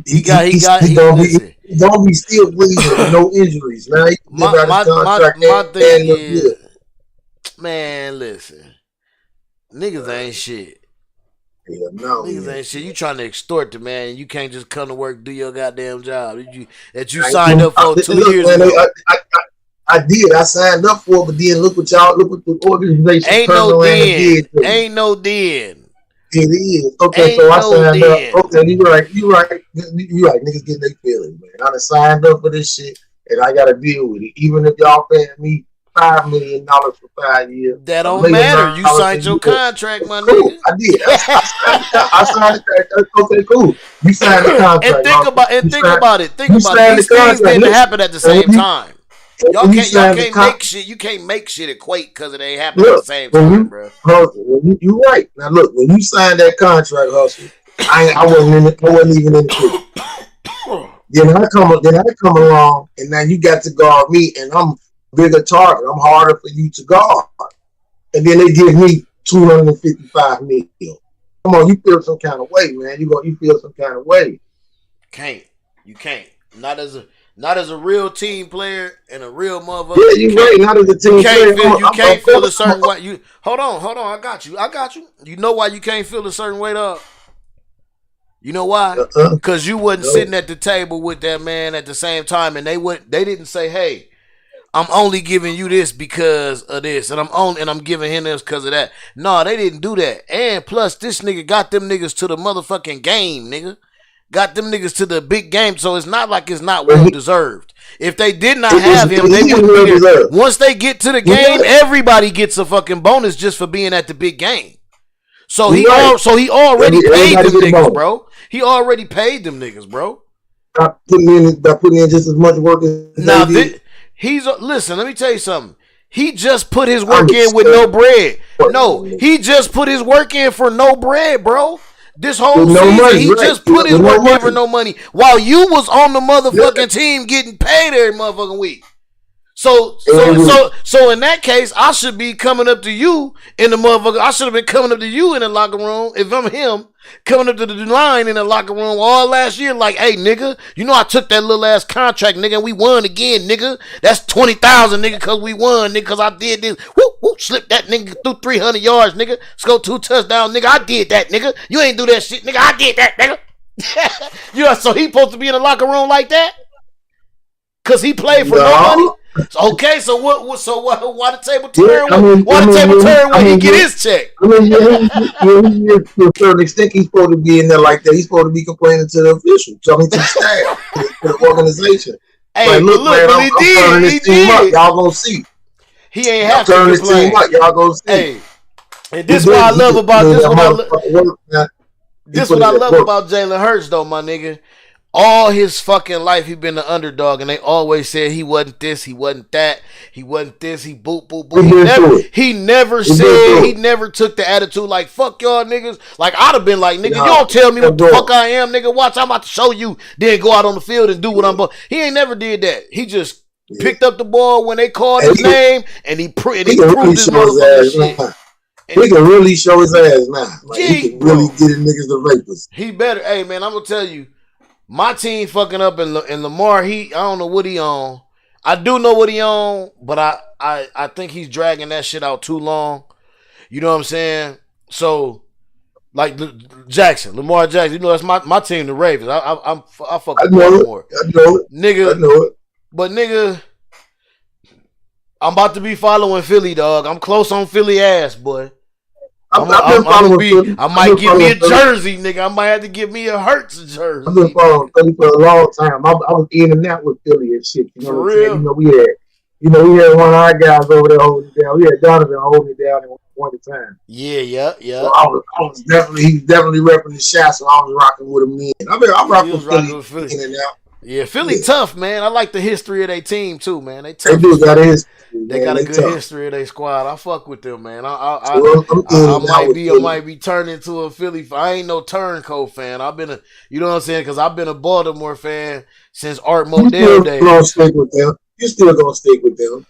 He gonna be still breathing with no injuries, man. My thing is, man, listen. Niggas ain't shit. Yeah, no, niggas ain't shit. You trying to extort the man. You can't just come to work, do your goddamn job that you signed up for 2 years ago. I did. I signed up for it, but then look what the organization ain't no then. Ain't no then. It is. Okay, so I signed up. Okay, you right. Niggas getting their feelings, man. I done signed up for this shit, and I got to deal with it. Even if y'all paying me $5 million for 5 years. That don't matter. You signed your contract, my nigga. I did. I signed the contract. Okay, cool. You signed the contract. And think about it. These things didn't happen at the same time. Y'all can't make shit. You can't make shit equate because it ain't happening at the same time, bro. You right. Now look, when you signed that contract, Hustle, I wasn't even in the picture. Then I come along, and now you got to guard me, and I'm bigger target. I'm harder for you to guard. And then they give me $255 million. Come on, you feel some kind of way, man. You feel some kind of way. You can't. Not Not as a real team player and a real motherfucker. Yeah, you're right. Not as a team player. You can't feel a certain way. You hold on. I got you. You know why you can't feel a certain way, dog? You know why? Because you wasn't sitting at the table with that man at the same time, and they didn't say, "Hey, I'm only giving you this because of this, and I'm giving him this because of that." No, they didn't do that. And plus, this nigga got them niggas to the motherfucking game, nigga. Got them niggas to the big game, so it's not like it's not well deserved. If they did not have him, they wouldn't be there. Once they get to the game, everybody gets a fucking bonus just for being at the big game. So he already paid them niggas, bro. He already paid them niggas, bro. By putting in just as much work as now. Listen. Let me tell you something. He just put his work in with no bread. No, he just put his work in for no bread, bro. This whole season, he just put his work in for no money while you was on the motherfucking team getting paid every motherfucking week. So in that case, I should be coming up to you in the motherfucker. I should have been coming up to you in the locker room if I'm him, coming up to the line in the locker room all last year, like, hey, nigga, you know I took that little ass contract, nigga, and we won again, nigga. That's 20,000, nigga, because we won, nigga, because I did this. Whoop, whoop, slip that nigga through 300 yards, nigga. Score 2 touchdowns, nigga. I did that, nigga. You ain't do that shit, nigga. I did that, nigga. You know, so he supposed to be in the locker room like that? Because he played for no money? Okay, so what? So why the table turn? Why the table turn when he get his check? I mean, to a certain extent, he's supposed to be in there like that. He's supposed to be complaining to the officials, to the staff, to the organization. Hey, like, look, man, I'm turning this team up. Y'all gonna see. He ain't have to complain. This team up. Y'all gonna see. Hey, and this what I love about this. This what I love about Jalen Hurts, though, my nigga. All his fucking life, he been the underdog, and they always said he wasn't this, he wasn't that, he wasn't this, he boop, boop, boop. He never took the attitude like, fuck y'all niggas. Like, I'd have been like, nigga, you don't tell me what the fuck I am, nigga. Watch, I'm about to show you. Then go out on the field and do what I'm about. He ain't never did that. He just picked up the ball when they called his name, and he proved his motherfucking shit. He can really show his ass now. Like, he can really get his niggas the vapors. He better. Hey, man, I'm going to tell you. My team fucking up and Lamar, I don't know what he on. I do know what he on, but I think he's dragging that shit out too long. You know what I'm saying? So, like Lamar Jackson, you know that's my team, the Ravens. I fuck with Baltimore. I know it. Nigga. I know it. But nigga, I'm about to be following Philly, dog. I'm close on Philly ass, boy. I might give me a jersey, nigga. I might have to give me a Hurts jersey. I've been following Philly for a long time. I was in and out with Philly and shit. You know for what real? You know, we had one of our guys over there holding it down. We had Donovan holding it down at one point in time. Yeah. So he was definitely repping the shot, so I was rocking with him then. I'm rocking with Philly in and out. Yeah, Philly tough, man. I like the history of their team too, man. They tough. They do got a history. They got a good history of their squad. I fuck with them, man. I might be turning into a Philly. I ain't no turncoat fan. I've been you know what I'm saying? Because I've been a Baltimore fan since Art Modell days. You're still gonna stick with them.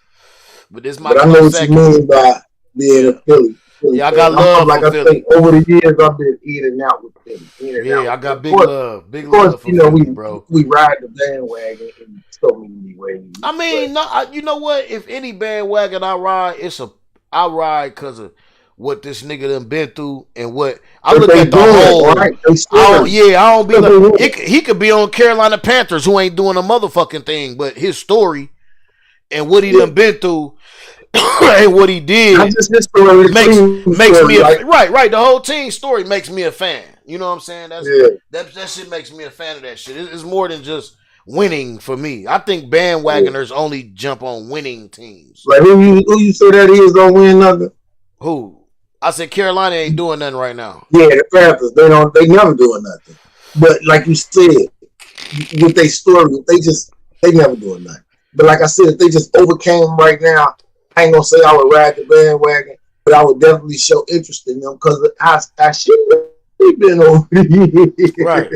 But this might. But I know what you mean by being a Philly. Yeah, I got love for Philly. Over the years, I've been in and out with Philly. Yeah, I got big love. Big love for Philly, bro. We ride the bandwagon in so many ways. I mean, you know what? If any bandwagon I ride, I ride because of what this nigga done been through and what I look at the whole. Right? I don't be like he could be on Carolina Panthers who ain't doing a motherfucking thing, but his story and what he done been through. And what he did makes me right. The whole team story makes me a fan. You know what I'm saying? That shit makes me a fan of that shit. It's more than just winning for me. I think bandwagoners only jump on winning teams. Like who you say that is don't win nothing? Who? I said Carolina ain't doing nothing right now. Yeah, the Panthers they never doing nothing. But like you said, with their story, they never doing nothing. But like I said, if they just overcame right now. I ain't gonna say I would ride the bandwagon, but I would definitely show interest in them because I should have been over the years. Right.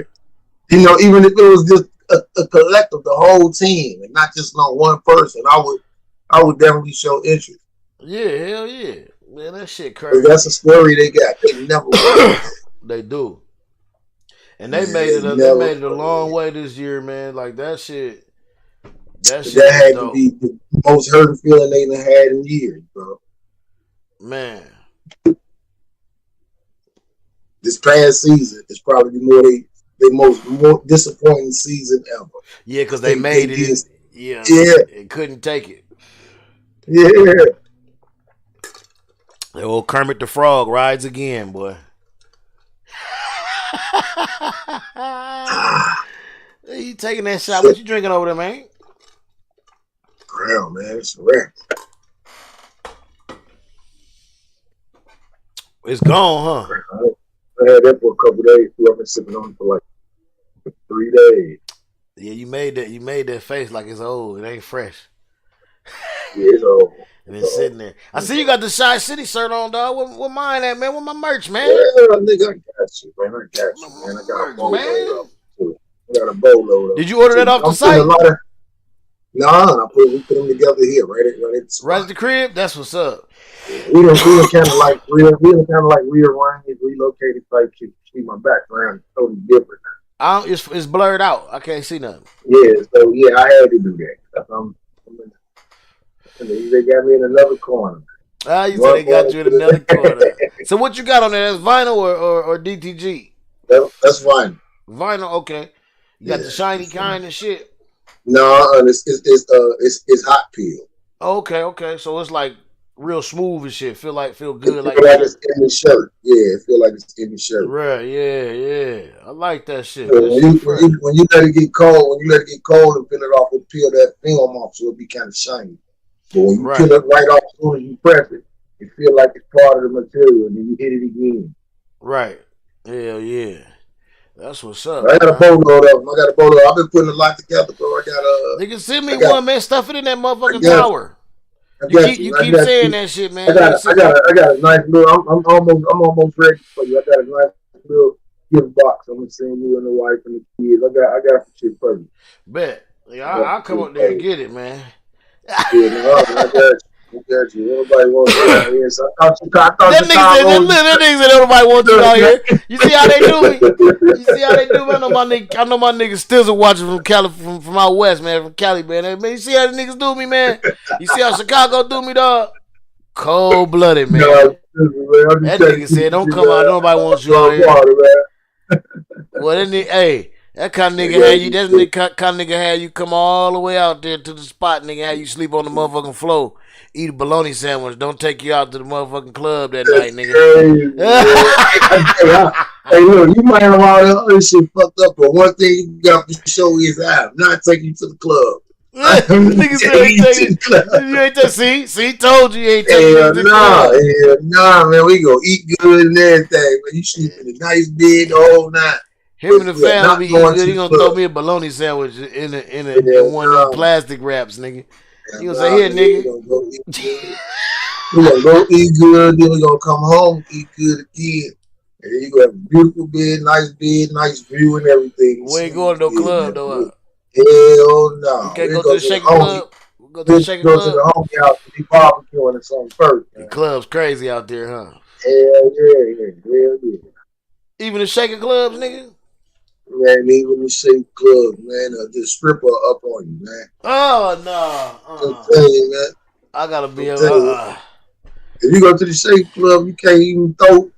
You know, even if it was just a collective, the whole team, and not just no one person, I would definitely show interest. Yeah, hell yeah. Man, that shit crazy. That's a story they got. They never They do. And they made it a long way this year, man. Like that shit. That had to be the most hurting feeling they done had in years, bro. Man. This past season is probably the more disappointing season ever. Yeah, because they made it. Yeah. It couldn't take it. Yeah. The old Kermit the Frog rides again, boy. You taking that shot? What you drinking over there, man? Crown, man. It's a wrap. It's gone, huh? I had that for a couple days. I've been sipping on it for like 3 days. Yeah, you made that face like it's old. It ain't fresh. Yeah, it's old. And it's sitting there. I see you got the Shy City shirt on, dog. What mine at, man? What my merch, man? Yeah, nigga, I got you, man. I got a bolo. I got a bolo. Did you order that off the site? Nah, we put them together here, right at the crib. That's what's up. We done kind of like rearranged, relocated type shit. See, my background is totally different now. It's blurred out. I can't see nothing. Yeah, so yeah, I had to do that. They got me in another corner. You said they got you in another corner. So what you got on there? That's vinyl or DTG? That's vinyl. Vinyl, okay. You got the shiny kind and shit. No, it's hot peel. Okay. So it's like real smooth and shit. Feel good. Like it's in the shirt. Yeah, it feel like it's in the shirt. Right. Yeah. I like that shit. So when you let it get cold, and peel it off, and peel that film off, so it'll be kind of shiny. But when you peel it right off, as soon as you press it, it feel like it's part of the material, and then you hit it again. Right. Hell yeah. That's what's up. I got a boatload of them. I've been putting a lot together, bro. I got a. Nigga, send me one, man. Stuff it in that motherfucking tower. You keep saying that shit, man. I got a nice little. I'm almost ready for you. I got a nice little gift box. I'm gonna send you and the wife and the kids. I got some shit for you. Bet. Yeah, I'll come up there and get it, man. Yeah, no, I got you. Nobody wants you out here. So I thought that nigga said nobody wants you out here. You see how they do me? You see how they do me? I know my niggas still watching from Cali, from out west, man, from Cali, man. Man, you see how the niggas do me, man? You see how Chicago do me, dog? Cold blooded, man. That nigga said, "Don't come out. Nobody wants you out here." Well, that nigga, hey. That kind of nigga had you. That nigga kind of nigga had you come all the way out there to the spot, nigga. Had you sleep on the motherfucking floor, eat a bologna sandwich. Don't take you out to the motherfucking club that night, nigga. Hey, look, you might have all that other shit fucked up, but one thing you got to show is I'm not taking you to the club. Nigga said you ain't see, told you ain't taking you to the club. Nah, man, we gonna eat good and everything. Man, you sleep in a nice bed the whole night. Him and the family be good. He gonna throw me a bologna sandwich in one of them plastic wraps, nigga. He gonna say, "Here, nigga." We gonna go eat good, then we gonna come home, eat good again, and then you gonna have a beautiful bed, nice view, and everything. We ain't going to no club though. Hell no. You can't go to the shaking club. Go to the shaking club. Go to the homie house to be barbecuing or something first. The club's crazy out there, huh? Hell yeah. Even the shaking clubs, nigga. Man, even the shaking club, man, just stripper up on you, man. Oh no! I'm telling you, man. I gotta be If you go to the shaking club, you can't even throw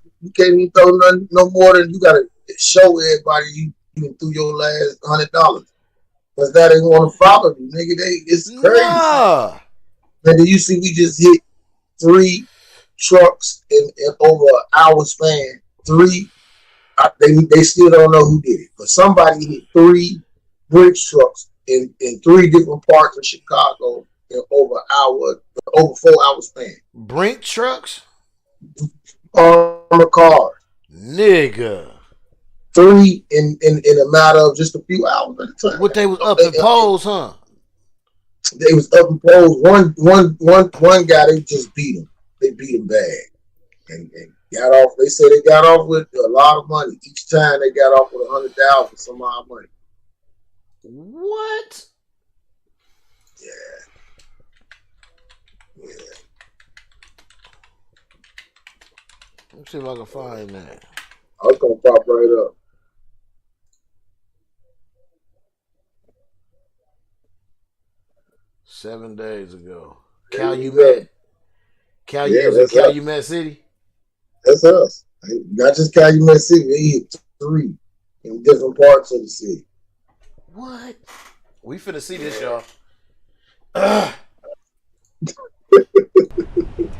nothing no more than you gotta show everybody you even threw your last $100. Cause that ain't want to follow you, nigga. It's crazy. Nah. Man, do you see we just hit 3 trucks in over an hour span? 3. They still don't know who did it, but somebody hit 3 brick trucks in 3 different parts of Chicago in over 4 hours span. Brink trucks? Armored cars. Nigga. 3 in a matter of just a few hours at a time. What they was up in poles, huh? They was up in poles. One guy, they just beat him. They beat him bad. And got off. They said they got off with a lot of money. Each time they got off with $100,000 some odd money. What? Yeah. Let me see if I can find that. I was gonna pop right up. 7 days ago. Calumet. Calumet City? That's us. Not just Calumet City. They hit 3 in different parts of the city. What? We finna see this, y'all.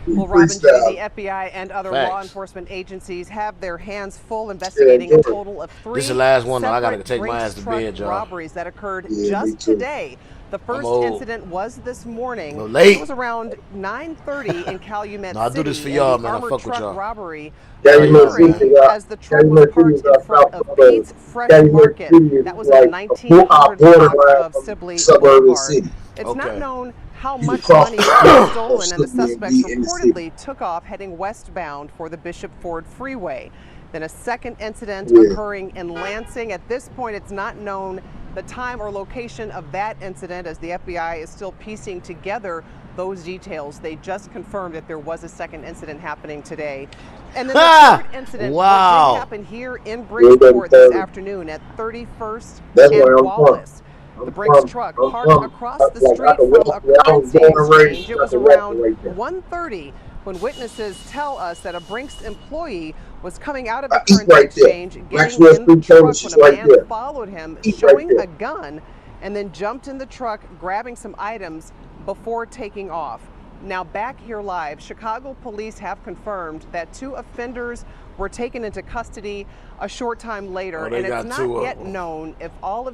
Well, Robin, today the FBI and other law enforcement agencies have their hands full investigating a total of 3 this is the last one. I gotta take my ass to bed, y'all. robberies that occurred just today. The first incident was this morning. Late. It was around 9:30 in Calumet No, I City. do this for y'all, man. I Armored fuck with truck y'all. robbery Calumet occurring City, as the truck was parked in front of Pete's Fresh Market. That was on 1900 block of Sibley Boulevard. It's not known how much money was stolen, and the suspects reportedly took off heading westbound for the Bishop Ford Freeway. Then a second incident occurring in Lansing. At this point, it's not known the time or location of that incident, as the FBI is still piecing together those details. They just confirmed that there was a second incident happening today. And then the third incident did happen here in Bridgeport this afternoon at 31st and Wallace. The Brinks truck parked across the street from a currency exchange. It was around 1:30 when witnesses tell us that a Brinks employee was coming out of the currency exchange, getting in the truck when a man followed him, showing a gun, and then jumped in the truck, grabbing some items before taking off. Now back here live, Chicago police have confirmed that 2 offenders were taken into custody a short time later, and it's not yet known if all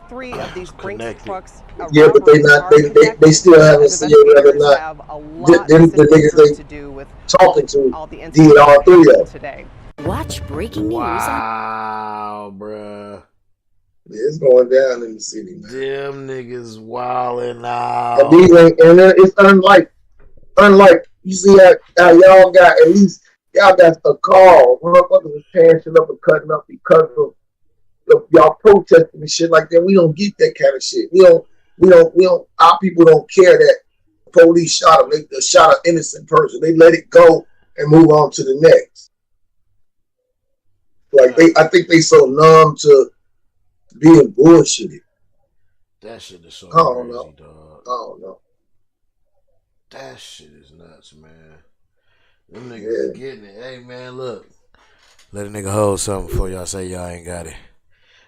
3 of these Brinks trucks but they still haven't seen whether or not the niggas they talking to did all 3 of them today. Watch breaking news. Wow, bruh. It's going down in the city, man. Them niggas wildin' out. And it's unlike you see how y'all got at least y'all got a call. Motherfuckers was tearing shit up and cutting up because of y'all protesting and shit like that. We don't get that kind of shit. We don't. Our people don't care that the police shot them. They shot an innocent person. They let it go and move on to the next. Like I think they so numb to being bullshitted. That shit is so I don't crazy, know. dog. I don't know. That shit is nuts, man. Them niggas is getting it. Hey, man, look. Let a nigga hold something before y'all say y'all ain't got it.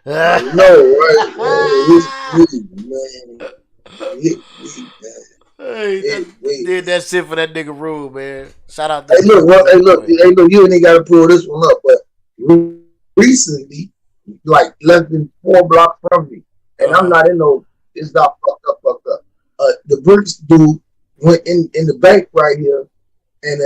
No, right? Did that shit for that nigga Rube, man. Shout out to Hey, look, you ain't got to pull this one up, but recently, like less than 4 blocks from me, and I'm not in no, it's not fucked up. The British dude went in the bank right here, and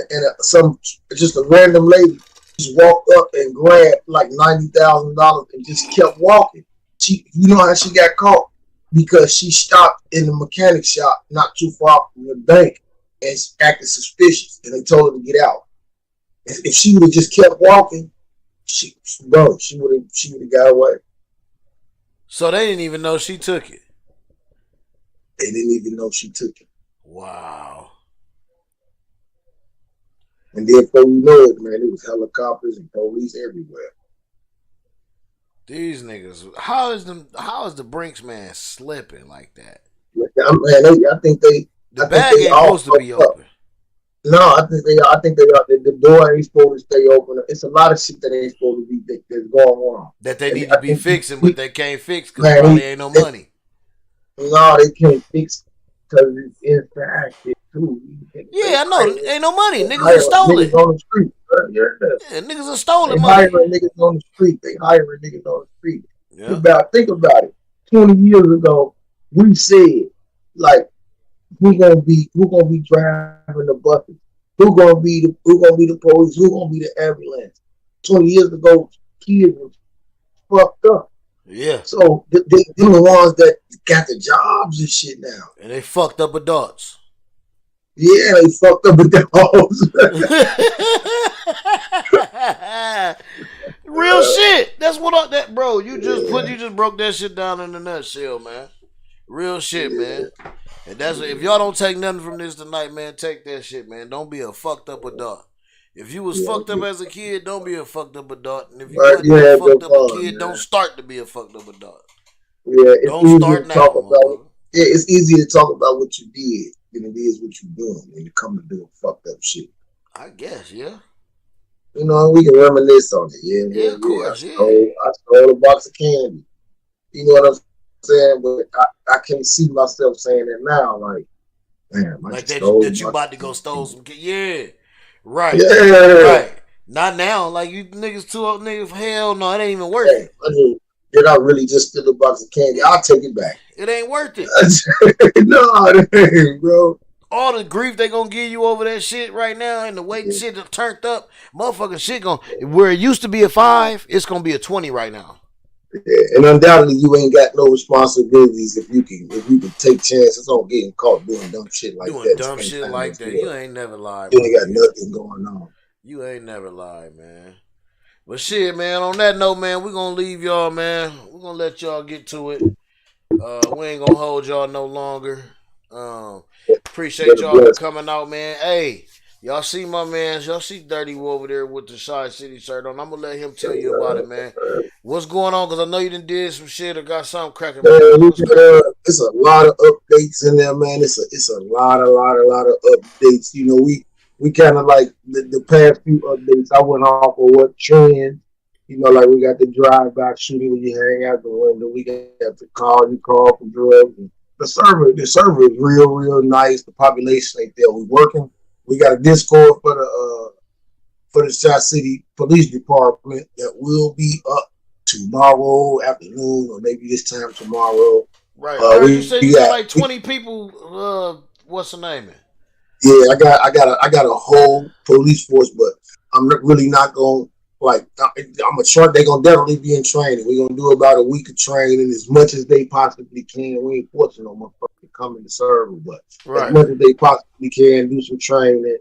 just a random lady just walked up and grabbed like $90,000 and just kept walking. You know how she got caught? Because she stopped in the mechanic shop not too far from the bank and acted suspicious, and they told her to get out. If she would have just kept walking, she would have got away. So they didn't even know she took it. They didn't even know she took it. Wow. And then before we know it, man, it was helicopters and police everywhere. These niggas, how is the Brinks man slipping like that? I think the bag ain't supposed to be open. No, I think they are. The door ain't supposed to stay open. It's a lot of shit that ain't supposed to be that's going on. That they need to be fixing, but they can't fix because there probably ain't no money. No, they can't fix because it's interactive too. Yeah, I know. Ain't no money. Niggas are stolen. Niggas on the street. Yeah, niggas are stolen they money. Hiring niggas on the street. They hiring niggas on the street. Yeah. Think about it. 20 years ago, we said, like, who gonna be driving the buses? Who gonna be the police? Who gonna be the ambulance? 20 years ago, kids was fucked up. Yeah. So they're the ones that got the jobs and shit now. And they fucked up adults. Yeah, they fucked up adults. Real shit. That's what bro. You just broke that shit down in a nutshell, man. Real shit, man. And that's if y'all don't take nothing from this tonight, man, take that shit, man. Don't be a fucked up adult. If you was fucked up as a kid, don't be a fucked up adult. And if you wasn't a fucked up kid, don't start to be a fucked up adult. Yeah, don't start now. it's easier to talk about what you did than it is what you're doing when you come to do fucked up shit. I guess, yeah. You know, we can reminisce on it. Yeah. Of course, I stole a box of candy. You know what I'm saying? But I can't see myself saying it now. Like, damn, like that you about to go stole some candy. Yeah. Right. Yeah. Right. Not now. Like, you niggas too old niggas. Hell no, it ain't even worth it. Did I really just steal a box of candy? I'll take it back. It ain't worth it. No, it ain't, bro. All the grief they gonna give you over that shit right now and the way shit is turned up, motherfucking shit gonna, where it used to be a 5, it's gonna be a 20 right now. Yeah, and undoubtedly you ain't got no responsibilities if you can take chances on getting caught doing dumb shit like that. Doing dumb shit like that. You ain't never lied. You ain't got nothing going on. You ain't never lied, man. But shit, man, on that note, man, we're gonna leave y'all, man. We're gonna let y'all get to it. We ain't gonna hold y'all no longer. Appreciate y'all for coming out, man. Hey, y'all see my man, y'all see Dirty over there with the Shy City shirt on. I'm gonna let him tell you about it, man. What's going on? Because I know you done did some shit or got something cracking. Man, it's a lot of updates in there, man. It's a lot of updates. You know, we kind of like the past few updates. I went off of what trend. You know, like we got the drive-by shooting when you hang out the window. We got the call for drugs. And the server is real nice. The population ain't there. We working. We got a Discord for the South City Police Department that will be up tomorrow afternoon or maybe this time tomorrow. Right. You said you got like 20 people. What's the name? Yeah, I got a whole police force, but I'm really not going. Like, I'm a sure they're gonna definitely be in training. We're gonna do about a week of training as much as they possibly can. We ain't forcing no motherfucker to come in the server, but as much as they possibly can, do some training.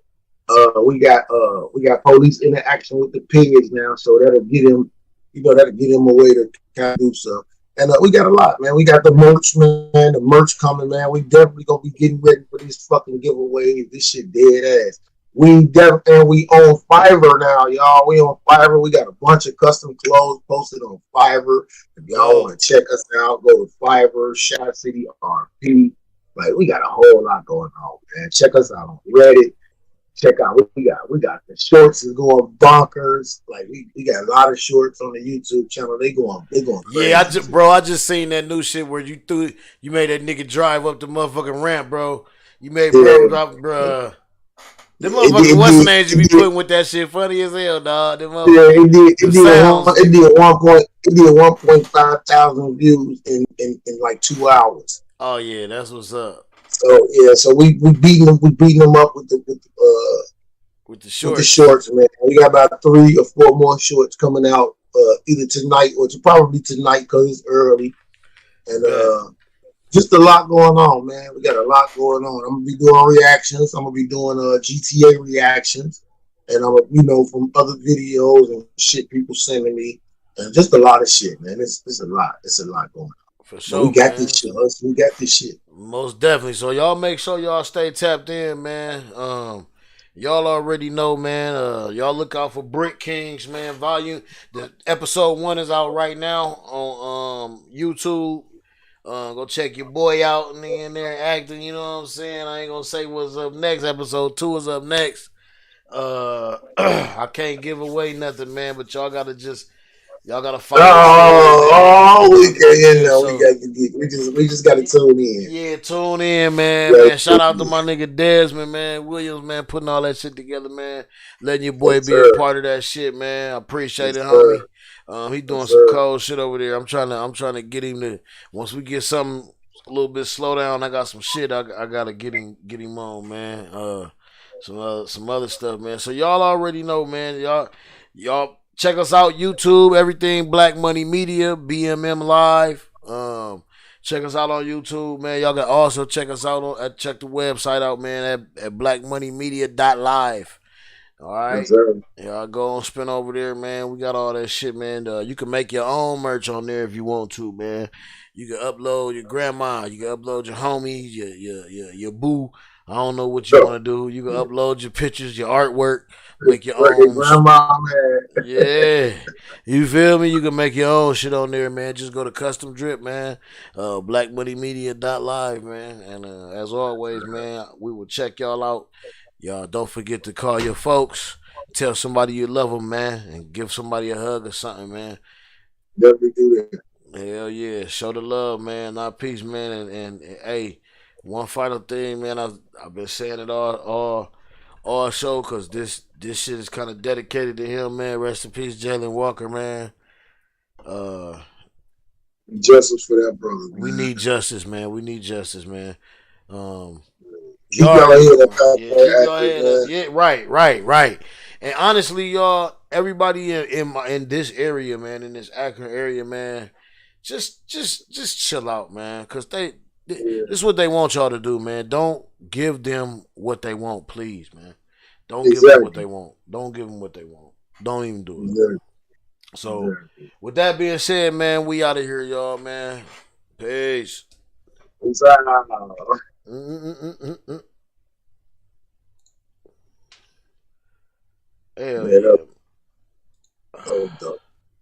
We got police interaction with the pigs now, so that'll get him, a way to kind of do so. And we got a lot, man. We got the merch, man. The merch coming, man. We definitely gonna be getting ready for these fucking giveaways. This shit dead ass. We own Fiverr now, y'all. We on Fiverr. We got a bunch of custom clothes posted on Fiverr. If y'all want to check us out, go to Fiverr, Shot City RP. Like, we got a whole lot going on, man. Check us out on Reddit. Check out what we got. The shorts is going bonkers. Like, we got a lot of shorts on the YouTube channel. They going crazy. Yeah, I just seen that new shit where you made that nigga drive up the motherfucking ramp, bro. You made bro. Them motherfuckers, what's the names you be putting with that shit? Funny as hell, dog. It did 1.5 thousand views in like 2 hours. Oh yeah, that's what's up. So we beating them up with the shorts, man. We got about 3 or 4 more shorts coming out either tonight or probably tonight because it's early, and just a lot going on, man. We got a lot going on. I'm gonna be doing reactions. I'm gonna be doing GTA reactions, and I'm from other videos and shit people sending me, and just a lot of shit, man. It's a lot. It's a lot going on. For sure, we got this shit. We got this shit. Most definitely. So y'all make sure y'all stay tapped in, man. Y'all already know, man. Y'all look out for Brick Kings, man. The episode 1 is out right now on YouTube. Go check your boy out and in there acting, you know what I'm saying? I ain't gonna say what's up next. Episode 2 is up next. I can't give away nothing, man, but y'all gotta follow. We just gotta tune in. Yeah, tune in, man. Shout out to my nigga Desmond, man. Williams, man, putting all that shit together, man. Letting your boy be a part of that shit, man. I appreciate it, homie. He doing some cold shit over there. I'm trying to get him to, once we get something a little bit slow down, I got some shit I gotta get him on, man. Some other stuff, man. So y'all already know, man. Y'all check us out, YouTube, everything Black Money Media, BMM Live. Check us out on YouTube, man. Y'all can also check us out check the website out, man, at blackmoneymedia.live. All right, y'all go and spin over there, man. We got all that shit, man. You can make your own merch on there if you want to, man. You can upload your grandma, you can upload your homie, your boo. I don't know what you want to do. You can upload your pictures, your artwork, make your own. Grandma, man. Yeah, you feel me? You can make your own shit on there, man. Just go to Custom Drip, man. BlackMoneyMedia.live, man. And as always, man, we will check y'all out. Y'all don't forget to call your folks. Tell somebody you love them, man, and give somebody a hug or something, man. Definitely do that. Hell yeah, show the love, man. Not peace, man. And hey, one final thing, man. I've been saying it all show because this shit is kind of dedicated to him, man. Rest in peace, Jalen Walker, man. Justice for that brother. Man. We need justice, man. We need justice, man. Keep y'all head up. Yeah, right. And honestly, y'all, everybody in this area, man, in this Akron area, man, just chill out, man, because this is what they want y'all to do, man. Don't give them what they want, please, man. Don't give them what they want. Don't give them what they want. Don't even do it. Exactly. So, with that being said, man, we out of here, y'all, man. Peace. Peace out. Hell yeah. Oh,